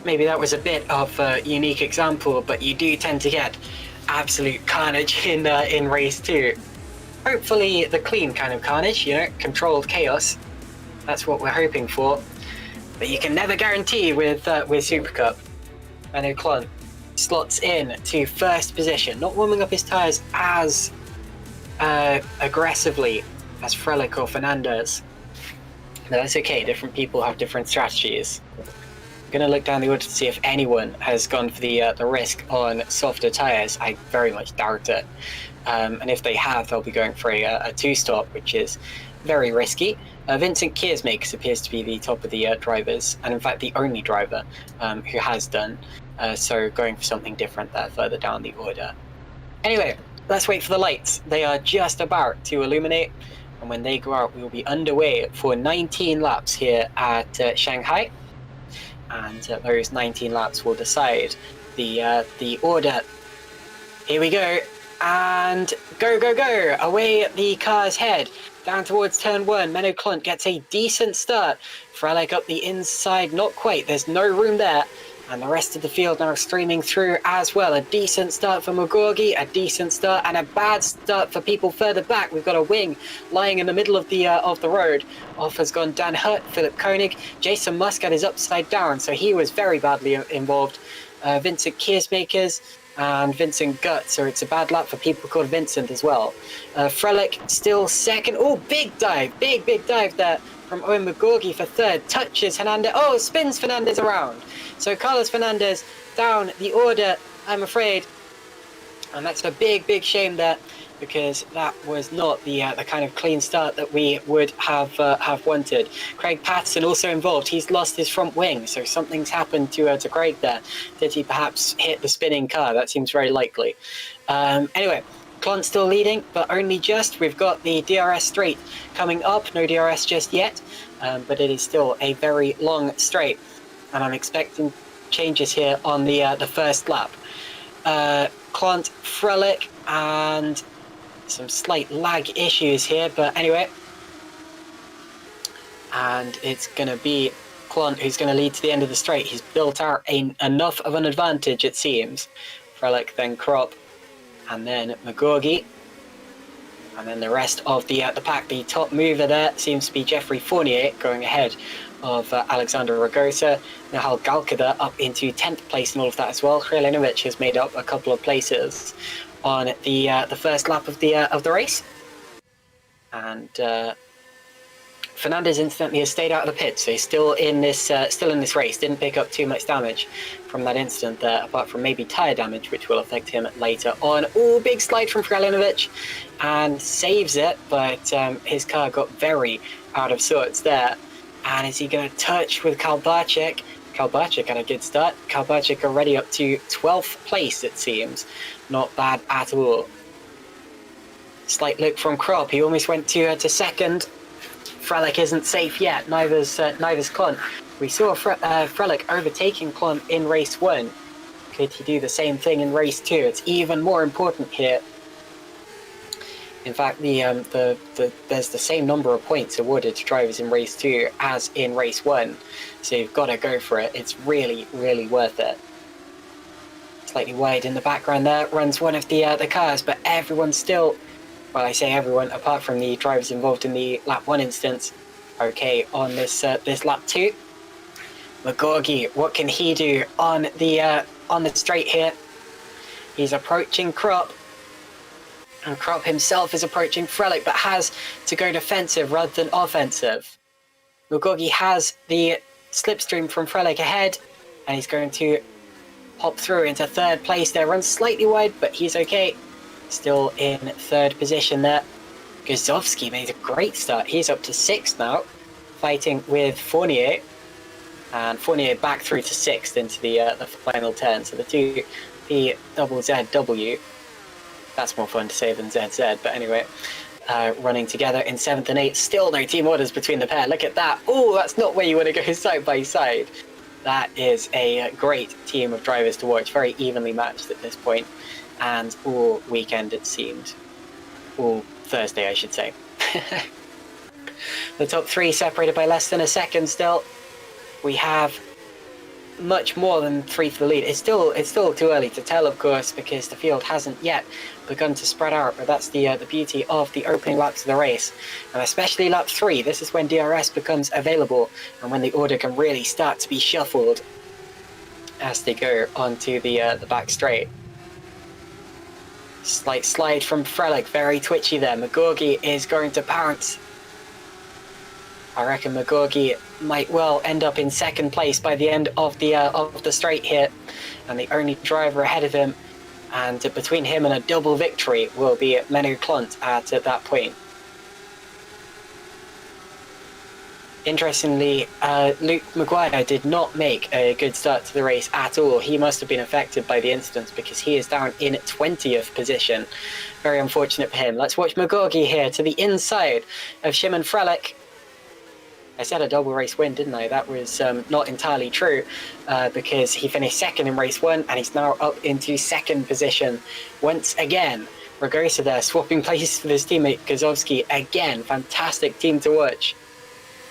Speaker 1: Maybe that was a bit of a unique example, but you do tend to get absolute carnage in race 2. Hopefully the clean kind of carnage, you know, controlled chaos. That's what we're hoping for. But you can never guarantee with Supercup. Manu Klon slots in to first position, not warming up his tyres as aggressively as Frelick or Fernandez. No, that's okay, different people have different strategies. I'm going to look down the order to see if anyone has gone for the risk on softer tyres. I very much doubt it. And if they have, they'll be going for a two-stop, which is very risky. Vincent Kiersmakers appears to be the top of the drivers, and in fact the only driver who has done. So going for something different there further down the order. Anyway, let's wait for the lights. They are just about to illuminate, and when they go out, we will be underway for 19 laps here at Shanghai. And those 19 laps will decide the order. Here we go, and go, go, go! Away the cars head, down towards turn 1. Menno Klunt gets a decent start. Frelick up the inside, not quite, there's no room there. And the rest of the field now streaming through as well. A decent start for Magorgi, a decent start, and a bad start for people further back. We've got a wing lying in the middle of the road. Off has gone Dan Hurt, Philip Koenig. Jason Muscat is upside down, so he was very badly involved. Vincent Kiersmakers and Vincent Gutt, so it's a bad lap for people called Vincent as well. Frelick still second. Oh, big dive, big dive there from Owen Magorgi for third. Touches Hernandez. Oh, spins Fernandez around. So Carlos Fernandez down the order, I'm afraid. And that's a big shame there, because that was not the kind of clean start that we would have wanted. Craig Patterson also involved. He's lost his front wing, so something's happened to Craig there. Did he perhaps hit the spinning car? That seems very likely. Anyway, Klunt still leading, but only just. We've got the DRS straight coming up. No DRS just yet, but it is still a very long straight. And I'm expecting changes here on the first lap. Klunt, Frelick, and some slight lag issues here, but anyway. And it's going to be Klunt who's going to lead to the end of the straight. He's built out enough of an advantage, it seems. Frelick, then Krop, and then Magorgi. And then the rest of the pack. The top mover there seems to be Jeffrey Fournier, going ahead of Alexander Ragosa. Nihal Galkada up into 10th place and all of that as well. Krelinovic has made up a couple of places on the first lap of the race. And Fernandez incidentally has stayed out of the pit, so he's still in this race. Didn't pick up too much damage from that incident there, apart from maybe tyre damage, which will affect him later on. Oh, big slide from Krelinovic, and saves it, but his car got very out of sorts there. And is he going to touch with Kalbacek? Kalbacek had a good start. Kalbacek already up to 12th place, it seems. Not bad at all. Slight look from Krop. He almost went to second. Frelick isn't safe yet. Neither's Klunt. We saw Frelick overtaking Klunt in race 1. Could he do the same thing in race 2? It's even more important here. In fact, there's the same number of points awarded to drivers in race 2 as in race 1, so you've got to go for it. It's really worth it. Slightly wide in the background there runs one of the cars, but everyone's still, well, I say everyone apart from the drivers involved in the lap 1 instance, okay on this lap 2. Magorgi, what can he do on the straight here? He's approaching Krop. And Krop himself is approaching Frelick, but has to go defensive rather than offensive. Magorgi has the slipstream from Frelick ahead, and he's going to hop through into third place there. Runs slightly wide, but he's okay. Still in third position there. Gazowski made a great start. He's up to 6th now, fighting with Fournier. And Fournier back through to 6th into the final 10. So the double ZW. That's more fun to say than ZZ, but anyway, running together in 7th and 8th. Still no team orders between the pair. Look at that. Oh, that's not where you want to go side by side. That is a great team of drivers to watch, very evenly matched at this point, and all weekend it seemed. All Thursday, I should say. The top three separated by less than a second still. We have much more than three for the lead. It's still too early to tell, of course, because the field hasn't yet begun to spread out, but that's the beauty of the opening laps of the race, and especially lap 3. This is when DRS becomes available and when the order can really start to be shuffled as they go onto the back straight. Slight slide from Frelick, very twitchy there. McGorgy is going to pounce. I reckon McGorgy might well end up in second place by the end of the straight here, and the only driver ahead of him, and between him and a double victory, will be Menno Klont at that point. Interestingly, Luke Maguire did not make a good start to the race at all. He must have been affected by the incident because he is down in 20th position. Very unfortunate for him. Let's watch McGorgy here to the inside of Shimon Frelick. I said a double race win, didn't I? That was not entirely true because he finished second in race 1 and he's now up into second position once again. Ragosa there swapping places with his teammate Gazowski again. Fantastic team to watch.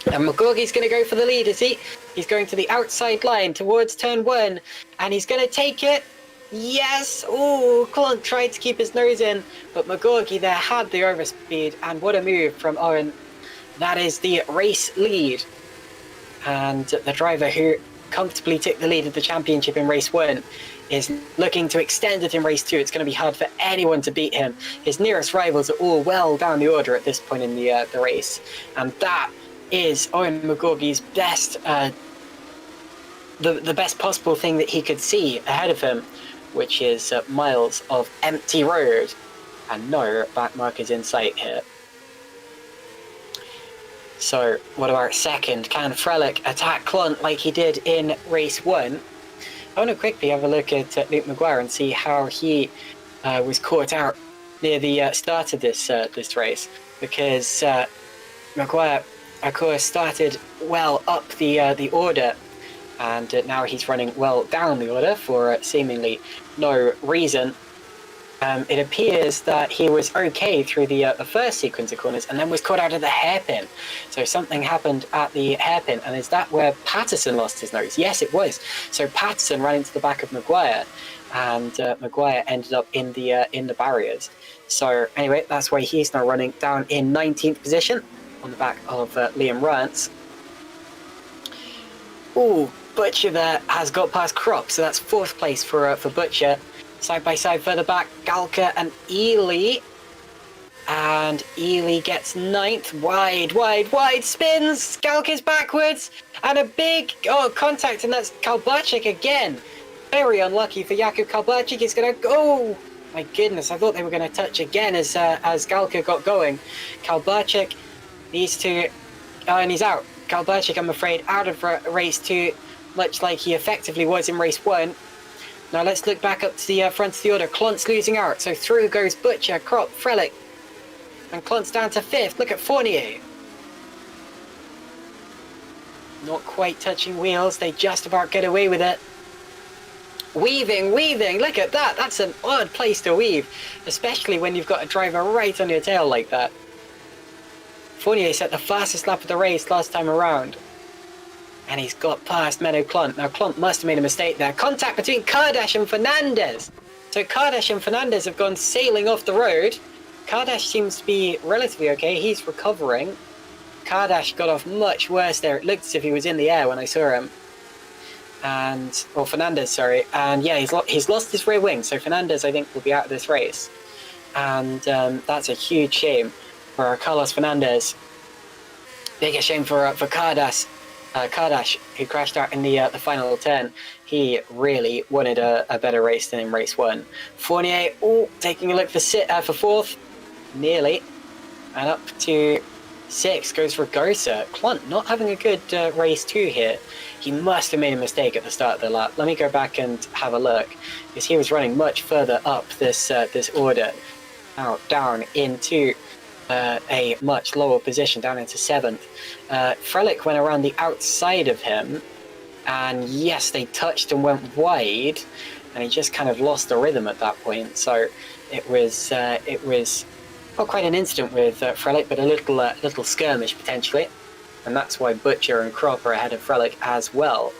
Speaker 1: And McGorgy's going to go for the lead, is he? He's going to the outside line towards turn 1 and he's going to take it. Yes! Oh, Klont tried to keep his nose in, but McGorgy there had the overspeed, and what a move from Owen. That is the race lead, and the driver who comfortably took the lead of the championship in race 1 is looking to extend it in race 2. It's going to be hard for anyone to beat him. His nearest rivals are all well down the order at this point in the race, and that is Owen McGorgy's best, the best possible thing that he could see ahead of him, which is miles of empty road and no back markers in sight here. So, what about second? Can Frelick attack Klont like he did in race 1? I want to quickly have a look at Luke Maguire and see how he was caught out near the start of this race, because Maguire, of course, started well up the order, and now he's running well down the order for seemingly no reason. It appears that he was okay through the first sequence of corners and then was caught out of the hairpin. So something happened at the hairpin, and is that where Patterson lost his nose? Yes, it was. So Patterson ran into the back of Maguire, and Maguire ended up in the barriers. So anyway, that's why he's now running down in 19th position on the back of Liam Rance. Ooh, Butcher there has got past Crop, so that's 4th place for Butcher. Side by side further back, Galka and Ely. And Ely gets 9th. Wide spins. Galka's backwards. And a big contact, and that's Kalbachik again. Very unlucky for Jakub Kalbachik. He's going to go. My goodness, I thought they were going to touch again as Galka got going. Kalbachik needs to... Oh, and he's out. Kalbachik, I'm afraid, out of race 2, much like he effectively was in race 1. Now let's look back up to the front of the order. Klont's losing out, so through goes Butcher, Krop, Frelick, and Klont's down to 5th. Look at Fournier. Not quite touching wheels, they just about get away with it. Weaving, look at that. That's an odd place to weave, especially when you've got a driver right on your tail like that. Fournier set the fastest lap of the race last time around. And he's got past Menno Klont. Now, Klont must have made a mistake there. Contact between Kardash and Fernandez. So Kardash and Fernandez have gone sailing off the road. Kardash seems to be relatively okay. He's recovering. Kardash got off much worse there. It looked as if he was in the air when I saw him. Or Fernandez, sorry. And yeah, he's lost his rear wing. So Fernandez, I think, will be out of this race. And that's a huge shame for Carlos Fernandez. Bigger shame for Kardash. Kardash, who crashed out in the final turn. He really wanted a better race than in race 1. Fournier, taking a look for 4th, nearly, and up to 6th goes Ragosa. Klont not having a good race 2 here. He must have made a mistake at the start of the lap. Let me go back and have a look, because he was running much further up this order, now down into a much lower position, down into 7th. Frelick went around the outside of him, And yes, they touched and went wide, and he just kind of lost the rhythm at that point. So it was not quite an incident with Frelick, but a little skirmish potentially, and that's why Butcher and Krop are ahead of Frelick as well.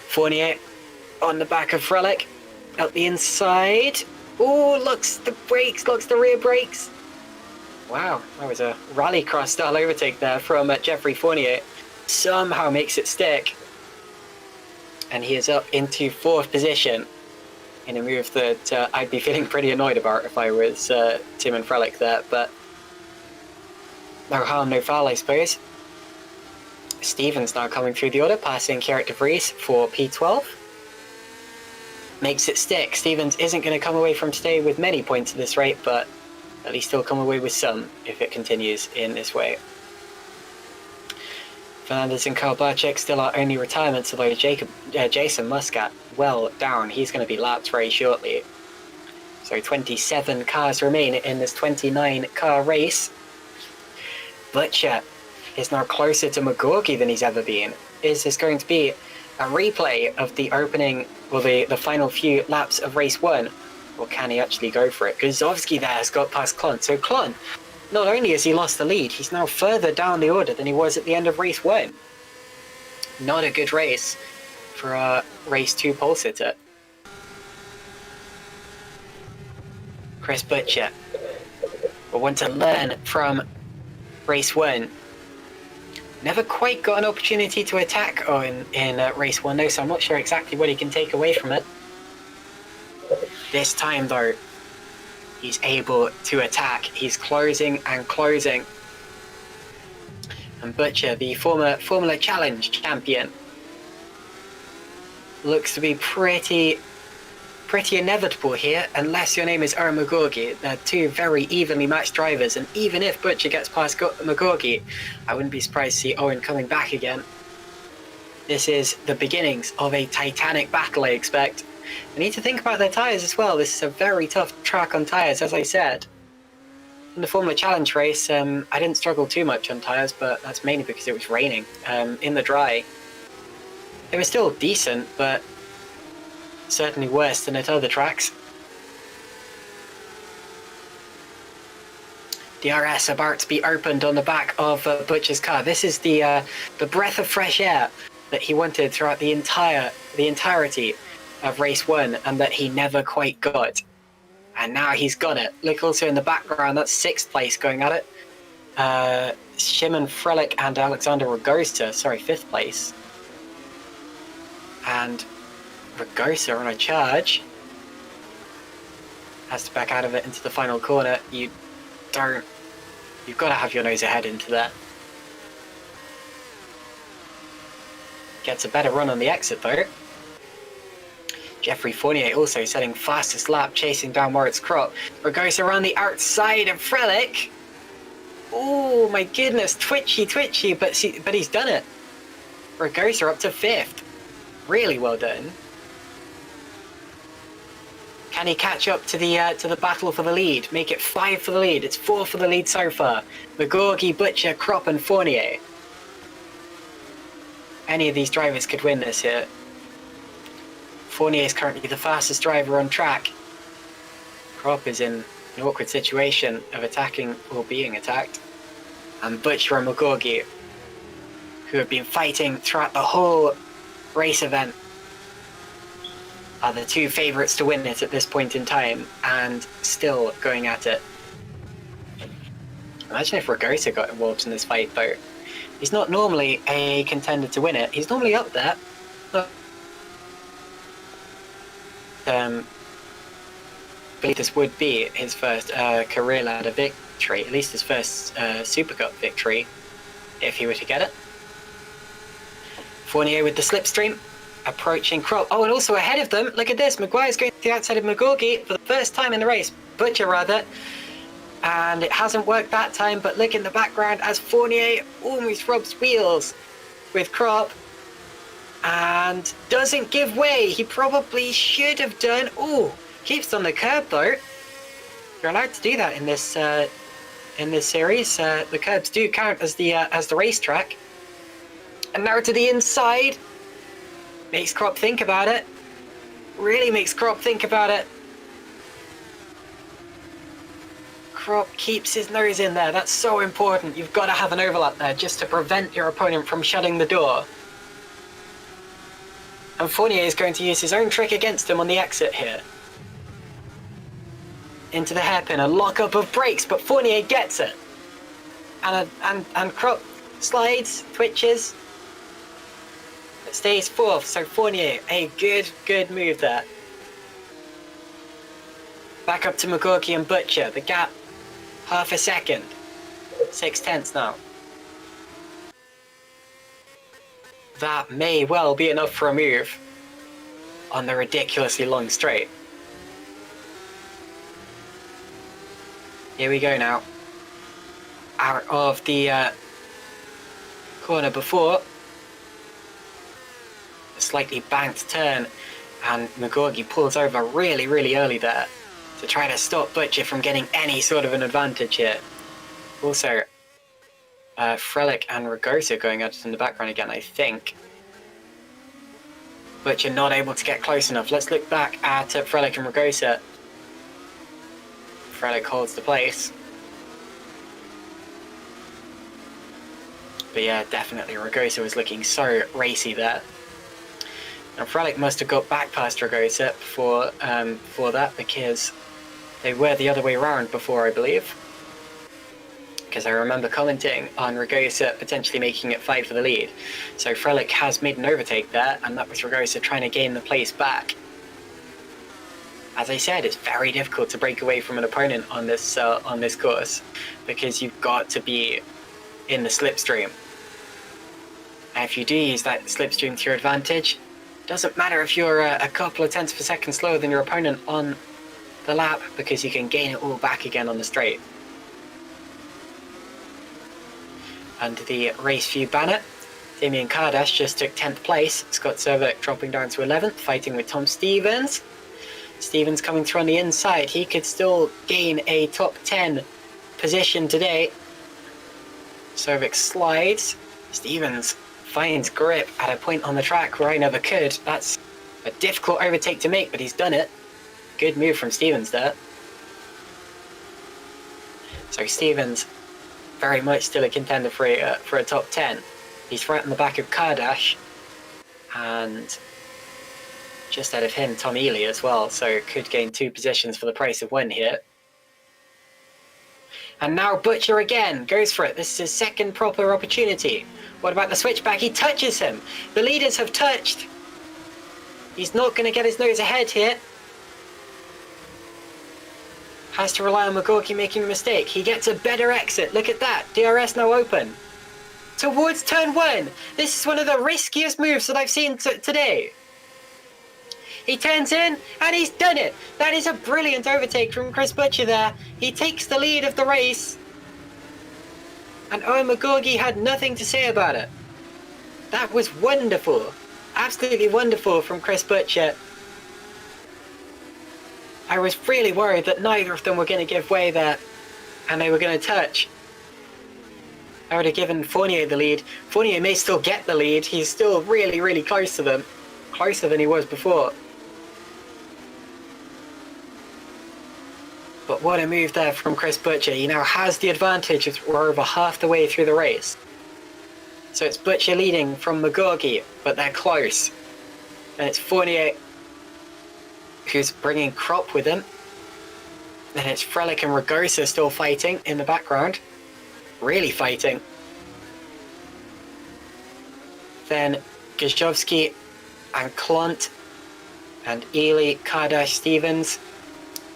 Speaker 1: Fournier on the back of Frelick, out the inside. Oh, looks the brakes, looks the rear brakes. Wow, that was a rallycross style overtake there from Jeffrey Fournier. Somehow makes it stick. And he is up into 4th position in a move that I'd be feeling pretty annoyed about if I was Tim and Frelick there, but no harm, no foul, I suppose. Stevens now coming through the order, passing Kjerk de Vries for P12. Makes it stick. Stevens isn't going to come away from today with many points at this rate, but at least he'll come away with some if it continues in this way. Fernandez and Karl Barczyk still our only retirements, although Jason Muscat well down. He's going to be lapped very shortly. So 27 cars remain in this 29-car race. Butcher is now closer to McGorgy than he's ever been. Is this going to be a replay of the opening, or the final few laps of race 1? Or can he actually go for it? Guzovsky there has got past Klon. So Klon, not only has he lost the lead, he's now further down the order than he was at the end of race 1. Not a good race for a race 2 pole sitter. Chris Butcher will want to learn from race 1. Never quite got an opportunity to attack in race 1 though, so I'm not sure exactly what he can take away from it. This time though, he's able to attack. He's closing and closing. And Butcher, the former Formula Challenge champion, looks to be pretty inevitable here, unless your name is Owen McGorgy. They're two very evenly matched drivers, and even if Butcher gets past McGorgy, I wouldn't be surprised to see Owen coming back again. This is the beginnings of a titanic battle, I expect. I need to think about their tyres as well. This is a very tough track on tyres, as I said. In the Formula Challenge race, I didn't struggle too much on tyres, but that's mainly because it was raining. In the dry, they were still decent, but certainly worse than at other tracks. DRS about to be opened on the back of Butcher's car. This is the breath of fresh air that he wanted throughout the entirety of race 1, and that he never quite got. And now he's got it. Look also in the background, that's 6th place going at it. Shimon Frelick and Alexander Ragosta, sorry, 5th place. And Ragosa on a charge. Has to back out of it into the final corner. You've got to have your nose ahead into that. Gets a better run on the exit though. Jeffrey Fournier also setting fastest lap, chasing down Moritz Krop. Ragosa around the outside of Frelick. Oh my goodness, twitchy, but he's done it. Ragosa up to 5th. Really well done. Can he catch up to the battle for the lead? Make it 5 for the lead. It's 4 for the lead so far. McGorgy, Butcher, Krop and Fournier. Any of these drivers could win this here. Fournier is currently the fastest driver on track. Krop is in an awkward situation of attacking or being attacked. And Butcher and McGorgy, who have been fighting throughout the whole race event, are the 2 favourites to win it at this point in time, and still going at it. Imagine if Ragosa got involved in this fight though. He's not normally a contender to win it. He's normally up there. But I believe this would be his first career ladder victory, at least his first Supercup victory, if he were to get it. Fournier with the slipstream, approaching Krop. Oh, and also ahead of them, look at this, Maguire's going to the outside of McGorgy for the first time in the race, Butcher rather, and it hasn't worked that time, but look in the background as Fournier almost rubs wheels with Krop, and doesn't give way. He probably should have done. Oh, keeps on the curb though. You're allowed to do that in this series. The curbs do count as the racetrack. And now to the inside. Makes Crop think about it. Really makes Crop think about it. Crop keeps his nose in there. That's so important. You've got to have an overlap there just to prevent your opponent from shutting the door. And Fournier is going to use his own trick against him on the exit here. Into the hairpin, a lockup of brakes, but Fournier gets it. And Crop slides, twitches, but stays fourth. So Fournier, a good move there. Back up to McGorky and Butcher. The gap, half a second. 0.6 now. That may well be enough for a move on the ridiculously long straight. Here we go now. Out of the corner before. A slightly banked turn, and McGorgy pulls over really early there to try to stop Butcher from getting any sort of an advantage here. Also, Frelick and Ragosa going at it in the background again, I think. Butcher not able to get close enough. Let's look back at Frelick and Ragosa. Frelick holds the place. But yeah, definitely Ragosa was looking so racy there. And Frelick must have got back past Ragosa for that, because they were the other way around before, I believe. Because I remember commenting on Ragosa potentially making it fight for the lead. So Frelick has made an overtake there, and that was Ragosa trying to gain the place back. As I said, it's very difficult to break away from an opponent on this course, because you've got to be in the slipstream. And if you do use that slipstream to your advantage, it doesn't matter if you're a couple of tenths of a second slower than your opponent on the lap, because you can gain it all back again on the straight. Under the race view banner, Damien Kardash just took 10th place. Scott Servett dropping down to 11th, fighting with Tom Stevens. Stevens coming through on the inside. He could still gain a top 10 position today. Servett slides. Stevens finds grip at a point on the track where I never could. That's a difficult overtake to make, but he's done it. Good move from Stevens there. So Stevens very much still a contender for a top 10. He's right on the back of Kardash, and just ahead of him Tom Ely as well, so could gain 2 positions for the price of 1 here. And now Butcher again goes for it. This is his second proper opportunity. What about the switchback? He touches him. The leaders have touched. He's not going to get his nose ahead here. Has to rely on McGorky making a mistake. He gets a better exit. Look at that. DRS now open. Towards turn 1. This is one of the riskiest moves that I've seen today. He turns in, and he's done it. That is a brilliant overtake from Chris Butcher there. He takes the lead of the race. And Owen McGorgy had nothing to say about it. That was wonderful. Absolutely wonderful from Chris Butcher. I was really worried that neither of them were going to give way there, and they were going to touch. I would have given Fournier the lead. Fournier may still get the lead. He's still really close to them. Closer than he was before. But what a move there from Chris Butcher. He now has the advantage as we're over half the way through the race. So it's Butcher leading from McGorgy, but they're close. And it's Fournier who's bringing Crop with him. Then it's Frelick and Ragosa still fighting in the background. Really fighting. Then Gajowski and Klont and Ely, Kardash, Stevens,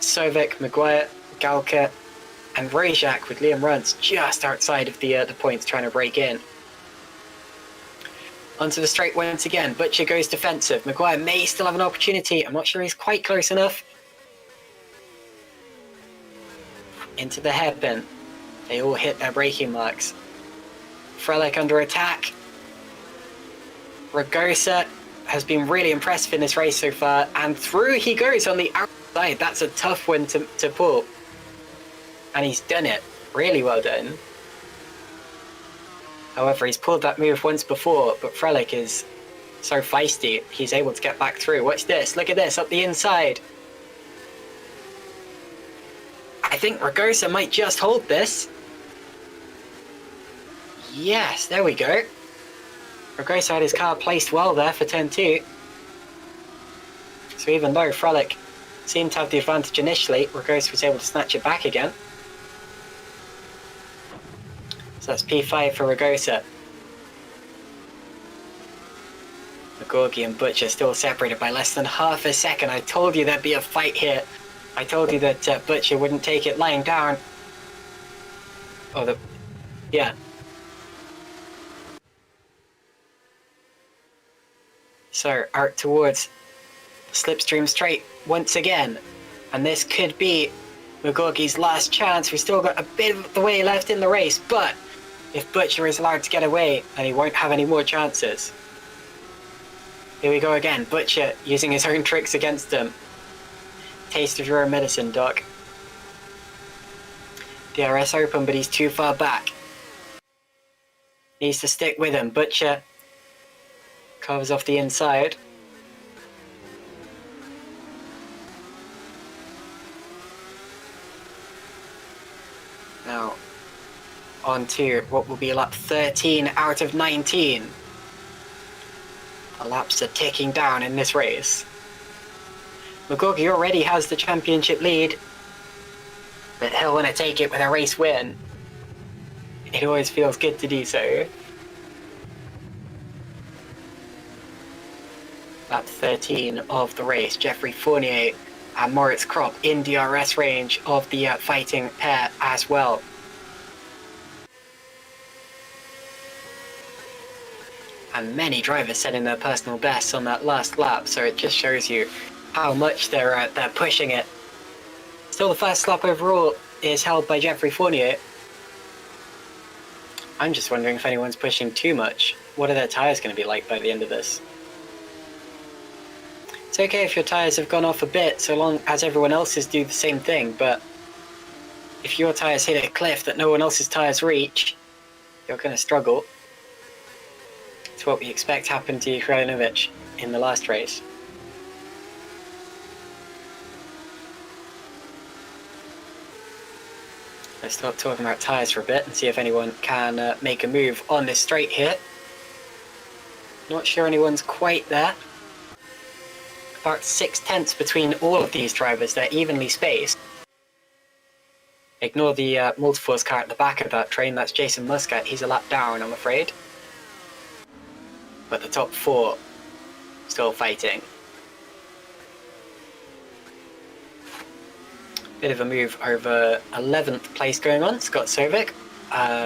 Speaker 1: Sovic, Maguire, Galka and Rajak with Liam Runts just outside of the points trying to break in. Onto the straight once again. Butcher goes defensive. Maguire may still have an opportunity. I'm not sure he's quite close enough. Into the hairpin. They all hit their braking marks. Frelick under attack. Ragosa has been really impressive in this race so far, and through he goes on the outside. That's a tough one to pull. And he's done it. Really well done. However, he's pulled that move once before, but Frelick is So feisty, he's able to get back through. Watch this, look at this, up the inside. I think Ragosa might just hold this. Yes, there we go. Ragosa had his car placed well there for turn 2. So even though Frolic seemed to have the advantage initially, Ragosa was able to snatch it back again. So that's P5 for Ragosa. Magorgi and Butcher still separated by less than half a second. I told you there'd be a fight here. I told you that Butcher wouldn't take it lying down. Oh, yeah. So, out towards Slipstream Straight once again. And this could be Magorgi's last chance. We've still got a bit of the way left in the race, but if Butcher is allowed to get away, then he won't have any more chances. Here we go again, Butcher using his own tricks against him. Taste of your own medicine, Doc. DRS open, but he's too far back. Needs to stick with him. Butcher covers off the inside. Now, on to what will be lap 13 out of 19. The laps are ticking down in this race. Magorgi already has the championship lead, but he'll want to take it with a race win. It always feels good to do so. Lap 13 of the race, Jeffrey Fournier and Moritz Kropp in DRS range of the fighting pair as well. And many drivers setting their personal bests on that last lap, so it just shows you how much they're pushing it. Still, the first lap overall is held by Jeffrey Fournier. I'm just wondering if anyone's pushing too much. What are their tyres going to be like by the end of this? It's okay if your tyres have gone off a bit, so long as everyone else's do the same thing, but if your tyres hit a cliff that no one else's tyres reach, you're going to struggle. It's what we expect happened to Krajinovic in the last race. Let's stop talking about tyres for a bit and see if anyone can make a move on this straight here. Not sure anyone's quite there. About 6/10 between all of these drivers, they're evenly spaced. Ignore the Multiforce car at the back of that train, that's Jason Muscat, he's a lap down I'm afraid. But the top 4 still fighting. Bit of a move over 11th place going on. Scott Sovic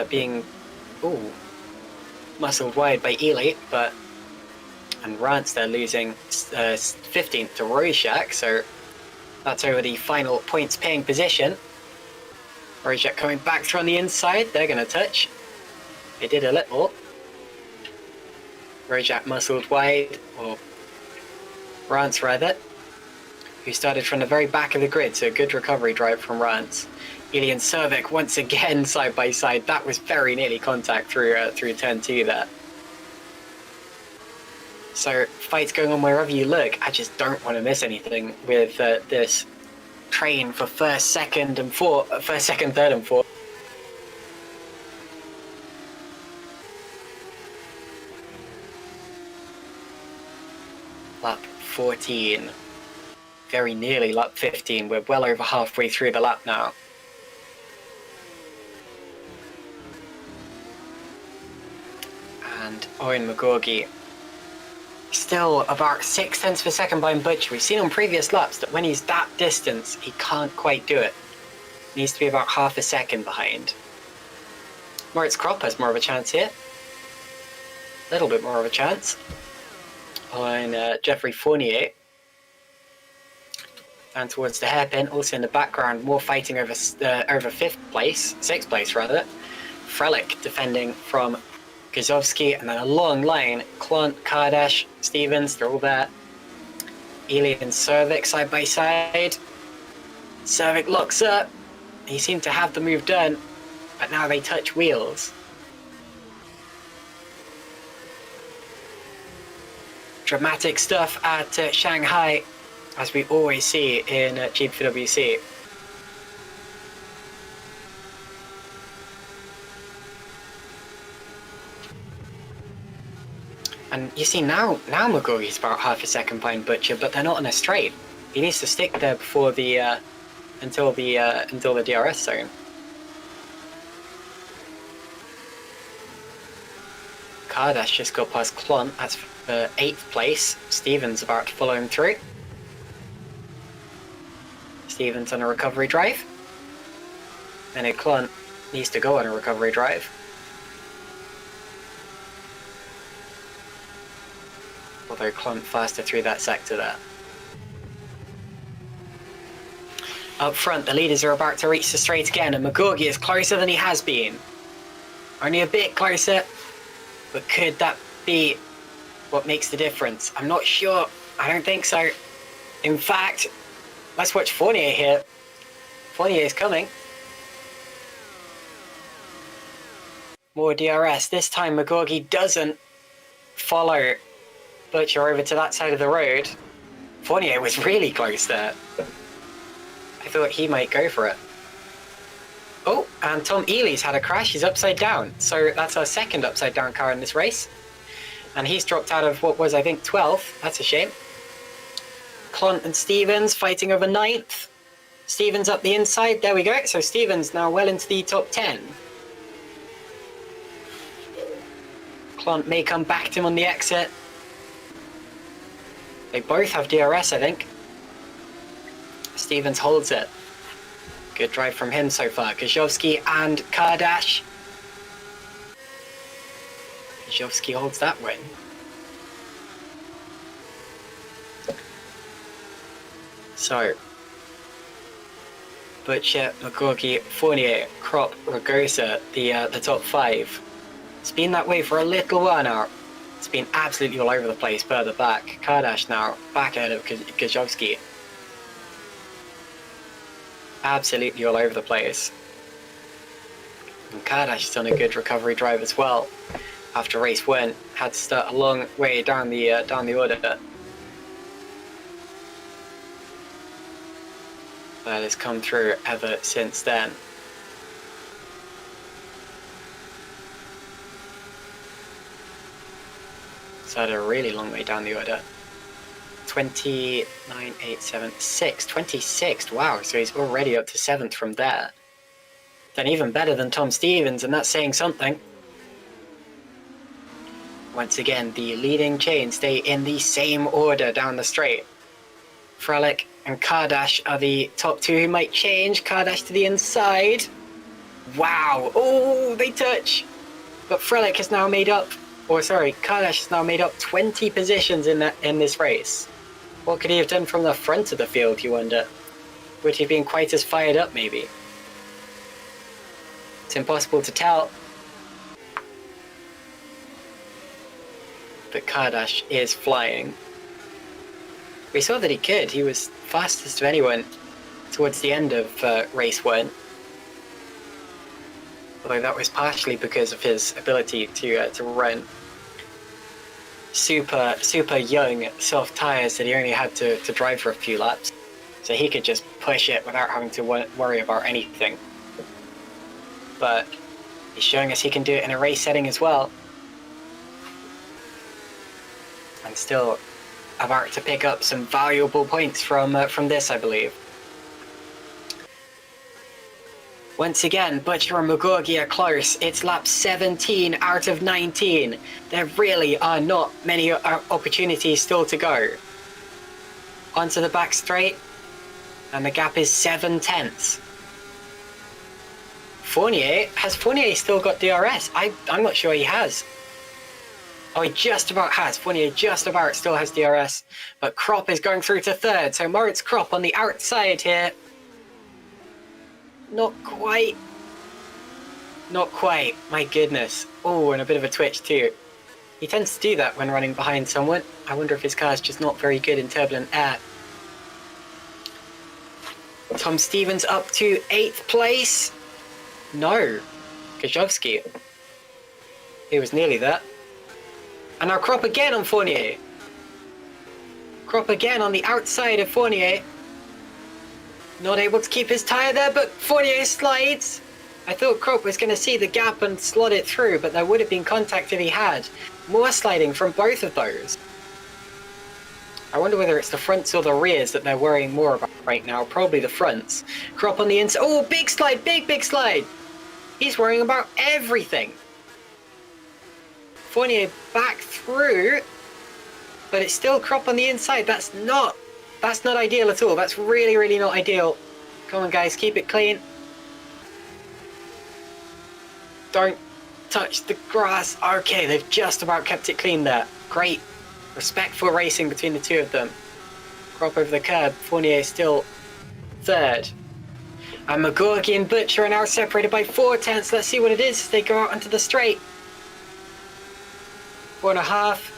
Speaker 1: being muscled wide by Ely, and Rance they're losing 15th to Rojak, so that's over the final points paying position. Rojak coming back through on the inside, they're going to touch. They did a little. Rojak muscled wide, or Rance rather, who started from the very back of the grid, so good recovery drive from Rance. Ely and Servic once again side by side. That was very nearly contact through turn 2 there. So fights going on wherever you look. I just don't want to miss anything with this train for first, second, third, and fourth. Lap 14. Very nearly lap 15. We're well over halfway through the lap now. And Owen Magorgi still about 6/10 of a second behind Butcher. We've seen on previous laps that when he's that distance, he can't quite do it. Needs to be about half a second behind. Moritz Kropp has more of a chance here. A little bit more of a chance on Jeffrey Fournier. Down towards the hairpin, also in the background, more fighting over 6th place rather. Frelick defending from Gazowski, and then a long line, Klont, Kardash, Stevens, they're all there. Ely and Servic side by side. Servic locks up. He seemed to have the move done, but now they touch wheels. Dramatic stuff at Shanghai, as we always see in GPVWC. And you see now Magogi's about half a second behind Butcher, but they're not on a straight. He needs to stick there before the until the DRS zone. Kardash just got past Klont. That's for 8th place. Stevens about to follow him through. Stevens on a recovery drive. And Klont needs to go on a recovery drive. Although Klont faster through that sector there. Up front, the leaders are about to reach the straight again, and Magogi is closer than he has been. Only a bit closer, but could that be what makes the difference? I'm not sure. I don't think so. In fact, let's watch Fournier here. Fournier is coming. More DRS. This time Magogi doesn't follow Butcher over to that side of the road. Fournier was really close there. I thought he might go for it. Oh, and Tom Ely's had a crash. He's upside down. So that's our second upside down car in this race. And he's dropped out of what was, I think, 12th. That's a shame. Klont and Stevens fighting over 9th. Stevens up the inside. There we go. So Stevens now well into the top 10. Klont may come back to him on the exit. They both have DRS, I think. Stevens holds it. Good drive from him so far. Kozhevsky and Kardash. Kozhevsky holds that win. So, Butcher, Magogi, Fournier, Krop, Ragosa, the top 5. It's been that way for a little while now. It's been absolutely all over the place further back. Kardash now back ahead of Kozhevsky. Absolutely all over the place. And Kardash has done a good recovery drive as well. After race 1, had to start a long way down the order. But has come through ever since then. So had a really long way down the order. 29, 8, 7, 6. 26th, wow, so he's already up to 7th from there. Then even better than Tom Stevens, and that's saying something. Once again, the leading chain stay in the same order down the straight. Frelick and Kardash are the top 2 who might change. Kardash to the inside. Wow, oh, they touch. But Frelick has now made up, Kardash has now made up 20 positions in this race. What could he have done from the front of the field, you wonder? Would he have been quite as fired up, maybe? It's impossible to tell. But Kardash is flying. We saw that he could. He was fastest of anyone towards the end of race 1. Although that was partially because of his ability to run super young soft tyres that he only had to drive for a few laps. So he could just push it without having to worry about anything. But he's showing us he can do it in a race setting as well. And still about to pick up some valuable points from this, I believe. Once again, Butcher and Magogi are close. It's lap 17 out of 19. There really are not many opportunities still to go. Onto the back straight, and the gap is 7/10. Has Fournier still got DRS? I'm not sure he has. Oh, he just about has. Fournier just about still has DRS. But Krop is going through to 3rd, so Moritz Krop on the outside here. Not quite. Not quite. My goodness. Oh, and a bit of a twitch too. He tends to do that when running behind someone. I wonder if his car's just not very good in turbulent air. Tom Stevens up to 8th place. No. Kozhevsky. He was nearly there. And now Krop again on Fournier. Krop again on the outside of Fournier. Not able to keep his tyre there, but Fournier slides. I thought Krop was going to see the gap and slot it through, but there would have been contact if he had. More sliding from both of those. I wonder whether it's the fronts or the rears that they're worrying more about right now. Probably the fronts. Krop on the inside. Oh, big slide, big slide. He's worrying about everything. Fournier back through, but it's still Krop on the inside. That's not ideal at all. That's really not ideal. Come on, guys, keep it clean. Don't touch the grass. Okay, they've just about kept it clean there. Great, respectful racing between the two of them. Krop over the curb. Fournier still third. And McGorgy and Butcher are now separated by 4/10. Let's see what it is as they go out onto the straight. 4.5.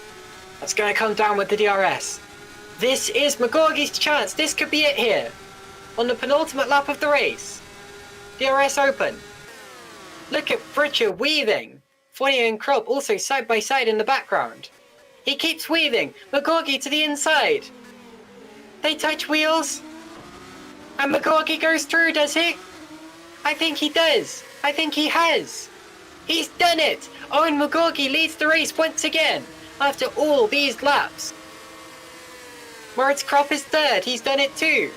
Speaker 1: That's going to come down with the DRS. This is McGorgy's chance. This could be it here. On the penultimate lap of the race. DRS open. Look at Butcher weaving. Fournier and Krop also side by side in the background. He keeps weaving. McGorgy to the inside. They touch wheels. And McGorgy goes through, does he? I think he does. I think he has. He's done it. Owen McGorgy leads the race once again after all these laps. Moritz Krop is third. He's done it too.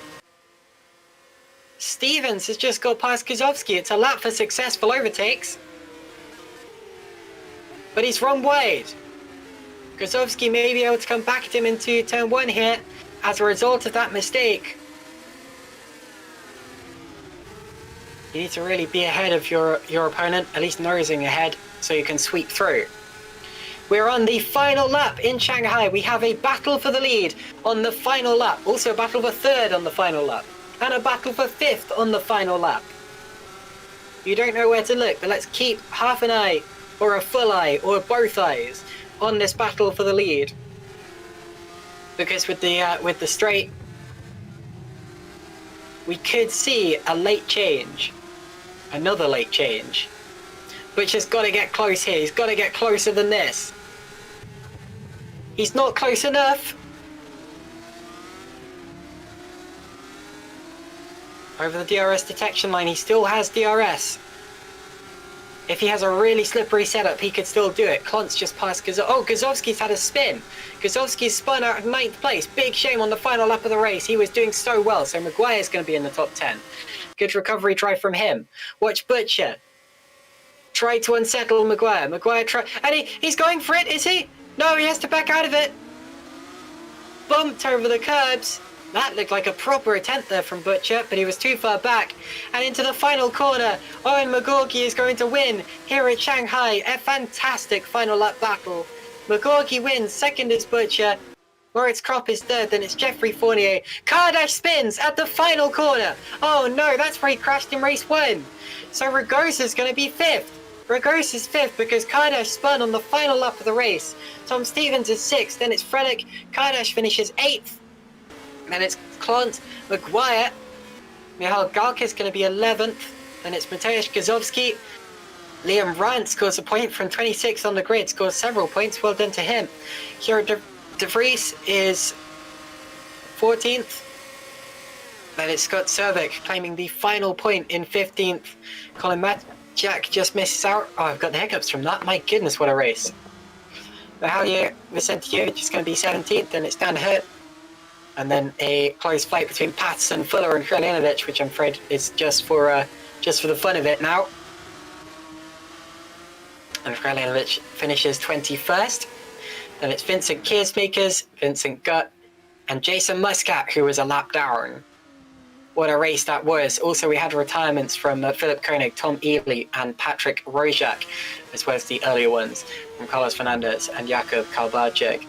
Speaker 1: Stevens has just got past Kozowski. It's a lap for successful overtakes. But he's run wide. Kozowski may be able to come back at him into turn 1 here as a result of that mistake. You need to really be ahead of your opponent, at least nosing ahead, so you can sweep through. We're on the final lap in Shanghai. We have a battle for the lead on the final lap. Also a battle for third on the final lap. And a battle for 5th on the final lap. You don't know where to look, but let's keep half an eye, or a full eye, or both eyes on this battle for the lead. Because with the straight, we could see a late change. Another late change. Which has got to get close here. He's got to get closer than this. He's not close enough. Over the DRS detection line, he still has DRS. If he has a really slippery setup, he could still do it. Klontz just passed Kozowski. Oh, Kozowski's had a spin. Kozowski's spun out of 9th place. Big shame on the final lap of the race. He was doing so well, so Maguire's going to be in the top 10. Good recovery try from him. Watch Butcher. Try to unsettle Maguire. Maguire try... And he's going for it, is he? No, he has to back out of it. Bumped over the curbs. That looked like a proper attempt there from Butcher, but he was too far back. And into the final corner, Owen McGorgy is going to win here at Shanghai. A fantastic final lap battle. McGorgy wins, second is Butcher. Moritz Krop is third, then it's Jeffrey Fournier. Kardash spins at the final corner. Oh no, that's where he crashed in race 1. So Ragosa's going to be 5th. Ragosa's 5th because Kardash spun on the final lap of the race. Tom Stevens is 6th, then it's Frelick. Kardash finishes 8th. Then it's Klont, Maguire. Michal Galka is going to be 11th. Then it's Mateusz Kozowski. Liam Rand scores a point from 26th on the grid. Scores several points. Well done to him. Hero De Vries is 14th. Then it's Scott Cervik claiming the final point in 15th. Colin Matjak just misses out. Oh, I've got the hiccups from that. My goodness, what a race. Mihaly Vicentievich is going to be 17th. Then it's Dan Hurt. And then a close fight between Patterson, Fuller and Kralinovic, which I'm afraid is just for the fun of it now. And Kralinovic finishes 21st. Then it's Vincent Kiersmakers, Vincent Gutt, and Jason Muscat, who was a lap down. What a race that was. Also, we had retirements from Philip Koenig, Tom Ely, and Patrick Rojak, as well as the earlier ones from Carlos Fernandez and Jakub Kalbarczyk.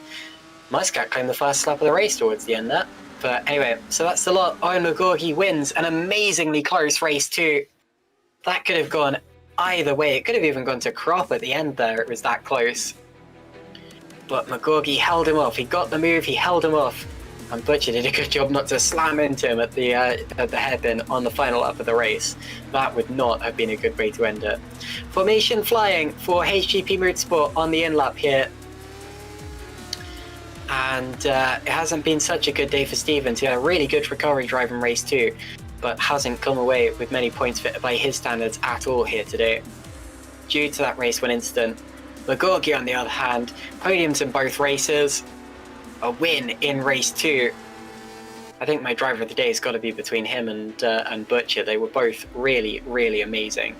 Speaker 1: Muscat claimed the first lap of the race towards the end there. But anyway, so that's the lot. Owen McGorgy wins an amazingly close race too. That could have gone either way. It could have even gone to Krop at the end there. It was that close. But McGorgy held him off. He got the move, he held him off. And Butcher did a good job not to slam into him at the hairpin on the final lap of the race. That would not have been a good way to end it. Formation flying for HGP Motorsport on the in lap here. And it hasn't been such a good day for Stevens. He had a really good recovery drive in race 2, but hasn't come away with many points by his standards at all here today, due to that race 1 incident. Magorgi, on the other hand, podiums in both races, a win in race 2. I think my driver of the day has got to be between him and Butcher. They were both really, really amazing.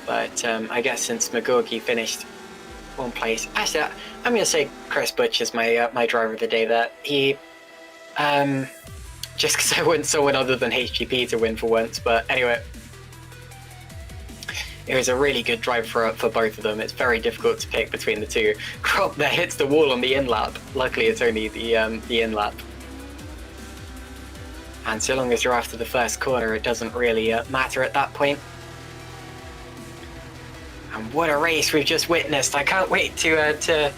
Speaker 1: But I guess since Magorgi finished 1 place, actually, I'm going to say Chris Butcher's my driver of the day there. He, just because I want someone other than HGP to win for once, but anyway. It was a really good drive for both of them. It's very difficult to pick between the two. Crop there hits the wall on the in-lap. Luckily, it's only the in-lap. And so long as you're after the first corner, it doesn't really matter at that point. And what a race we've just witnessed. I can't wait to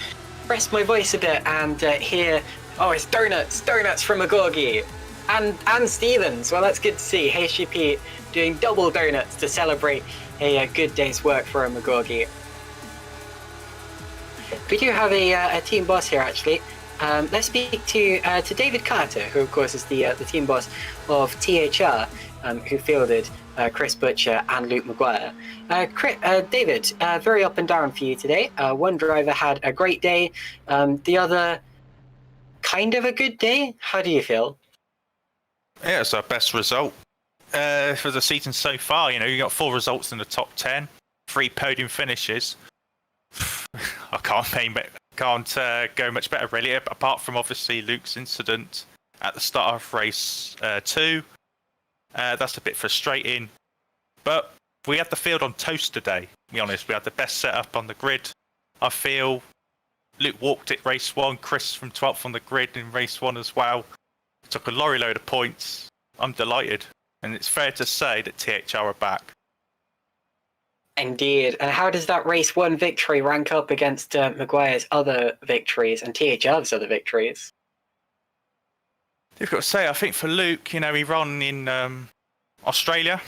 Speaker 1: rest my voice a bit and hear, oh, it's donuts from Magorgi. And Stevens. Well, that's good to see. HGP doing double donuts to celebrate a good day's work for a Magorgi. We do have a team boss here, actually. Let's speak to David Carter, who of course is the team boss of THR, who fielded Chris Butcher and Luke Maguire. David, very up and down for you today. One driver had a great day, the other kind of a good day. How do you feel?
Speaker 2: Yeah, it's our best result for the season so far. You know, you got 4 results in the top 10, 3 podium finishes. I can't go much better really, apart from obviously Luke's incident at the start of race 2. That's a bit frustrating, but we had the field on toast today. To be honest, we had the best setup on the grid. I feel Luke walked it race 1, Chris from 12th on the grid in race 1 as well. Took a lorry load of points. I'm delighted. And it's fair to say that THR are back.
Speaker 1: Indeed. And how does that race 1 victory rank up against Maguire's other victories and THR's other victories?
Speaker 2: Difficult to say. I think for Luke, you know, he ran in Australia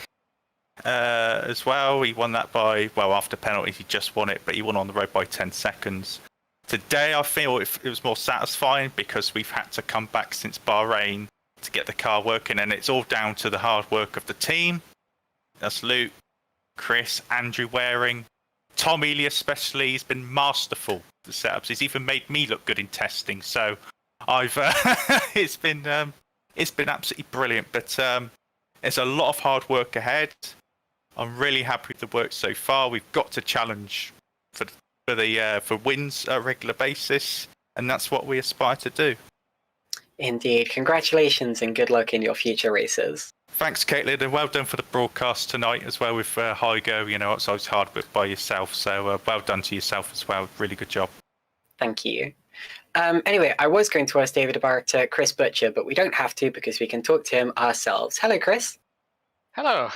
Speaker 2: as well. He won that by, well, after penalties, he just won it, but he won on the road by 10 seconds. Today, I feel it was more satisfying because we've had to come back since Bahrain to get the car working, and it's all down to the hard work of the team. That's Luke, Chris, Andrew Waring, Tom Ely especially. He's been masterful with the setups. He's even made me look good in testing. So I've it's been absolutely brilliant. But there's a lot of hard work ahead. I'm really happy with the work so far. We've got to challenge for wins on a regular basis, and that's what we aspire to do.
Speaker 1: Indeed. Congratulations and good luck in your future races.
Speaker 2: Thanks, Caitlin, and well done for the broadcast tonight as well with Heigo. You know, it's always hard work by yourself, so well done to yourself as well. Really good job.
Speaker 1: Thank you. Anyway, I was going to ask David about Chris Butcher, but we don't have to because we can talk to him ourselves. Hello, Chris.
Speaker 3: Hello.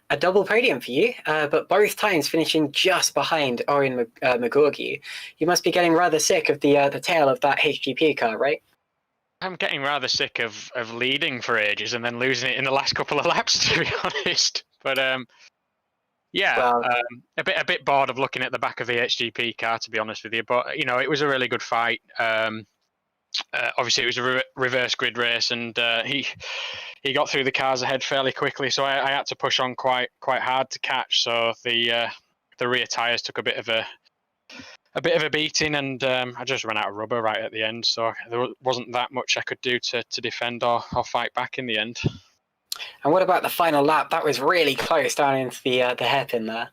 Speaker 1: A double podium for you, but both times finishing just behind Orion Magorgi. You must be getting rather sick of the tail of that HGP car, right?
Speaker 3: I'm getting rather sick of leading for ages and then losing it in the last couple of laps, to be honest. But yeah, well, a bit bored of looking at the back of the HGP car, to be honest with you. But you know, it was a really good fight. Obviously, it was a reverse grid race, and he got through the cars ahead fairly quickly. So I had to push on quite hard to catch. So the rear tyres took a bit of a beating, and I just ran out of rubber right at the end. So there wasn't that much I could do to defend or fight back in the end.
Speaker 1: And what about the final lap? That was really close down into the hairpin there.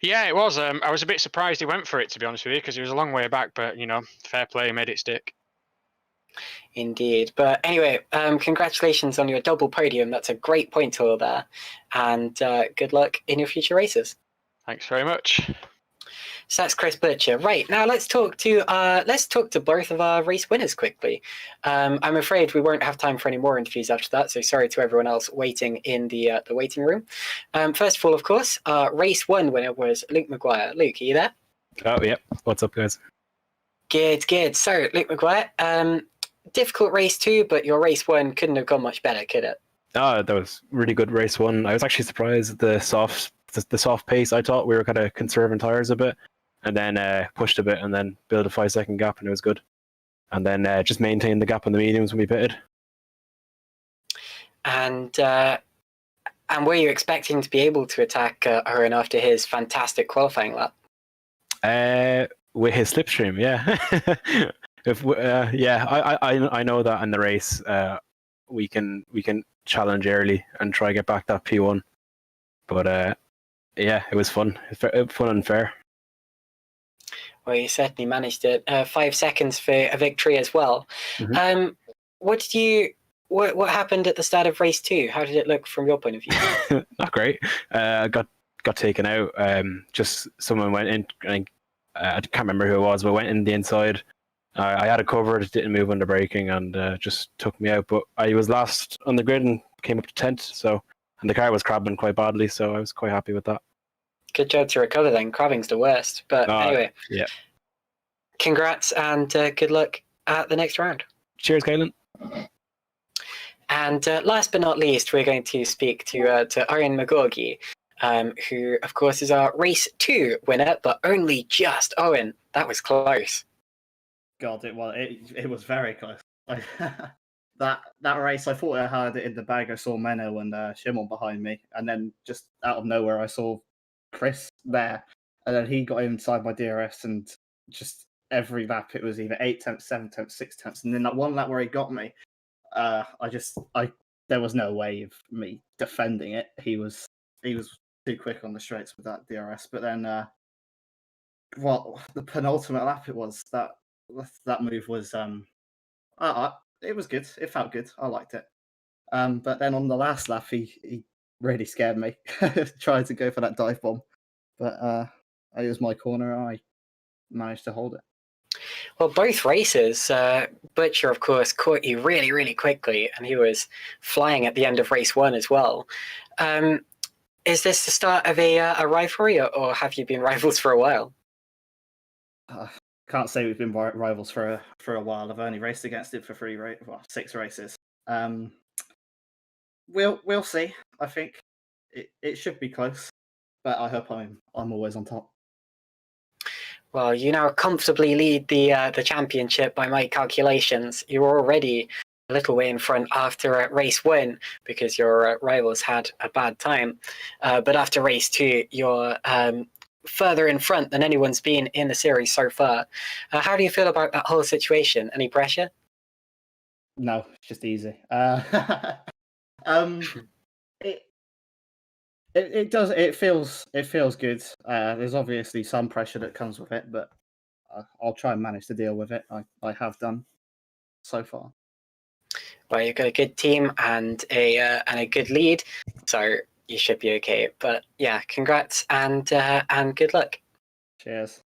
Speaker 3: Yeah, it was. I was a bit surprised he went for it, to be honest with you, because he was a long way back. But you know, fair play, made it stick.
Speaker 1: Indeed. But anyway, congratulations on your double podium. That's a great point total there, and good luck in your future races.
Speaker 3: Thanks very much.
Speaker 1: So that's Chris Butcher. Right, now let's talk to both of our race winners quickly. I'm afraid we won't have time for any more interviews after that, so sorry to everyone else waiting in the waiting room. First of all, of course, race 1 winner was Luke Maguire. Luke, are you there?
Speaker 4: Oh, yeah. What's up, guys?
Speaker 1: Good. So, Luke Maguire, difficult race 2, but your race 1 couldn't have gone much better, could it?
Speaker 4: Oh, that was really good race 1. I was actually surprised at the soft pace. I thought we were kind of conserving tires a bit. and then pushed a bit, and then built a 5-second gap, and it was good. And then just maintained the gap on the mediums when we pitted.
Speaker 1: And were you expecting to be able to attack Owen after his fantastic qualifying lap?
Speaker 4: With his slipstream, yeah. I know that in the race, we can challenge early and try to get back that P1. But yeah, it was fun, fun and fair.
Speaker 1: Well, you certainly managed it. 5 seconds for a victory as well.
Speaker 4: Mhm.
Speaker 1: What happened at the start of race 2? How did it look from your point of view?
Speaker 4: Not great. I got taken out. Just someone went in. I can't remember who it was, but went in the inside. I had it covered, didn't move under braking, and just took me out. But I was last on the grid and came up to 10th. So, and the car was crabbing quite badly, so I was quite happy with that.
Speaker 1: Good job to recover then. Crabbing's the worst. But anyway,
Speaker 4: yeah.
Speaker 1: Congrats and good luck at the next round.
Speaker 4: Cheers, Kaylin.
Speaker 1: And last but not least, we're going to speak to Owen McGorgy, who, of course, is our race 2 winner, but only just. Owen, that was close.
Speaker 5: God, it was very close. That race, I thought I had it in the bag. I saw Menno and Shimon behind me, and then just out of nowhere, I saw Chris there, and then he got inside my DRS, and just every lap it was either 8 tenths, 7 tenths, 6 tenths, and then that one lap where he got me, there was no way of me defending it. He was too quick on the straights with that DRS. But then, the penultimate lap it was that move was it was good. It felt good. I liked it. But then on the last lap, he really scared me. Tried to go for that dive bomb, but it was my corner. I managed to hold it.
Speaker 1: Well, both races, Butcher, of course, caught you really, really quickly, and he was flying at the end of race 1 as well. Is this the start of a rivalry, or have you been rivals for a while?
Speaker 5: Can't say we've been rivals for a while. I've only raced against it for 6 races. We'll see. I think it should be close, but I hope I'm always on top.
Speaker 1: Well, you now comfortably lead the championship by my calculations. You're already a little way in front after race 1 because your rivals had a bad time. But after race 2, you're further in front than anyone's been in the series so far. How do you feel about that whole situation? Any pressure?
Speaker 5: No, it's just easy. It does. It feels good. There's obviously some pressure that comes with it, but I'll try and manage to deal with it. I have done so far.
Speaker 1: Well, you've got a good team and a good lead, so you should be okay. But yeah, congrats and good luck.
Speaker 5: Cheers.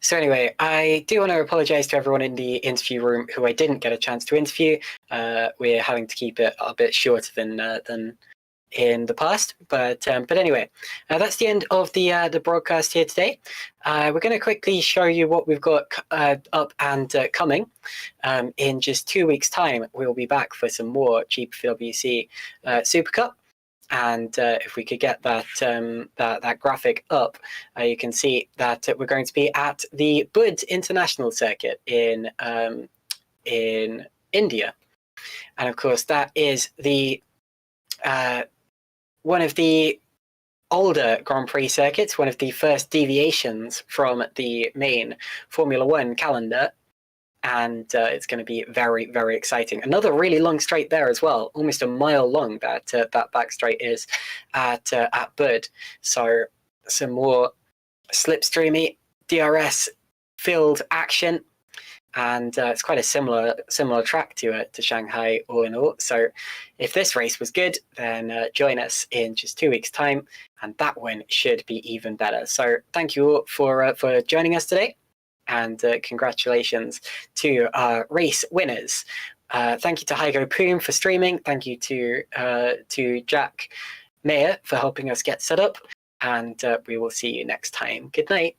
Speaker 1: So anyway, I do want to apologise to everyone in the interview room who I didn't get a chance to interview. We're having to keep it a bit shorter than in the past, but anyway, that's the end of the broadcast here today. We're going to quickly show you what we've got up and coming. In just 2 weeks' time, we'll be back for some more GPVWC Supercup. And if we could get that graphic up, you can see that we're going to be at the Bud International Circuit in India, and of course that is the one of the older Grand Prix circuits, one of the first deviations from the main Formula One calendar. And it's going to be very, very exciting. Another really long straight there as well, almost a mile long that back straight is at Bud. So some more slipstreamy DRS filled action, and it's quite a similar track to Shanghai all in all. So if this race was good, then join us in just 2 weeks' time, and that one should be even better. So thank you all for joining us today. And congratulations to our race winners. Thank you to Heigo Poom for streaming. Thank you to Jack Mayer for helping us get set up. And we will see you next time. Good night.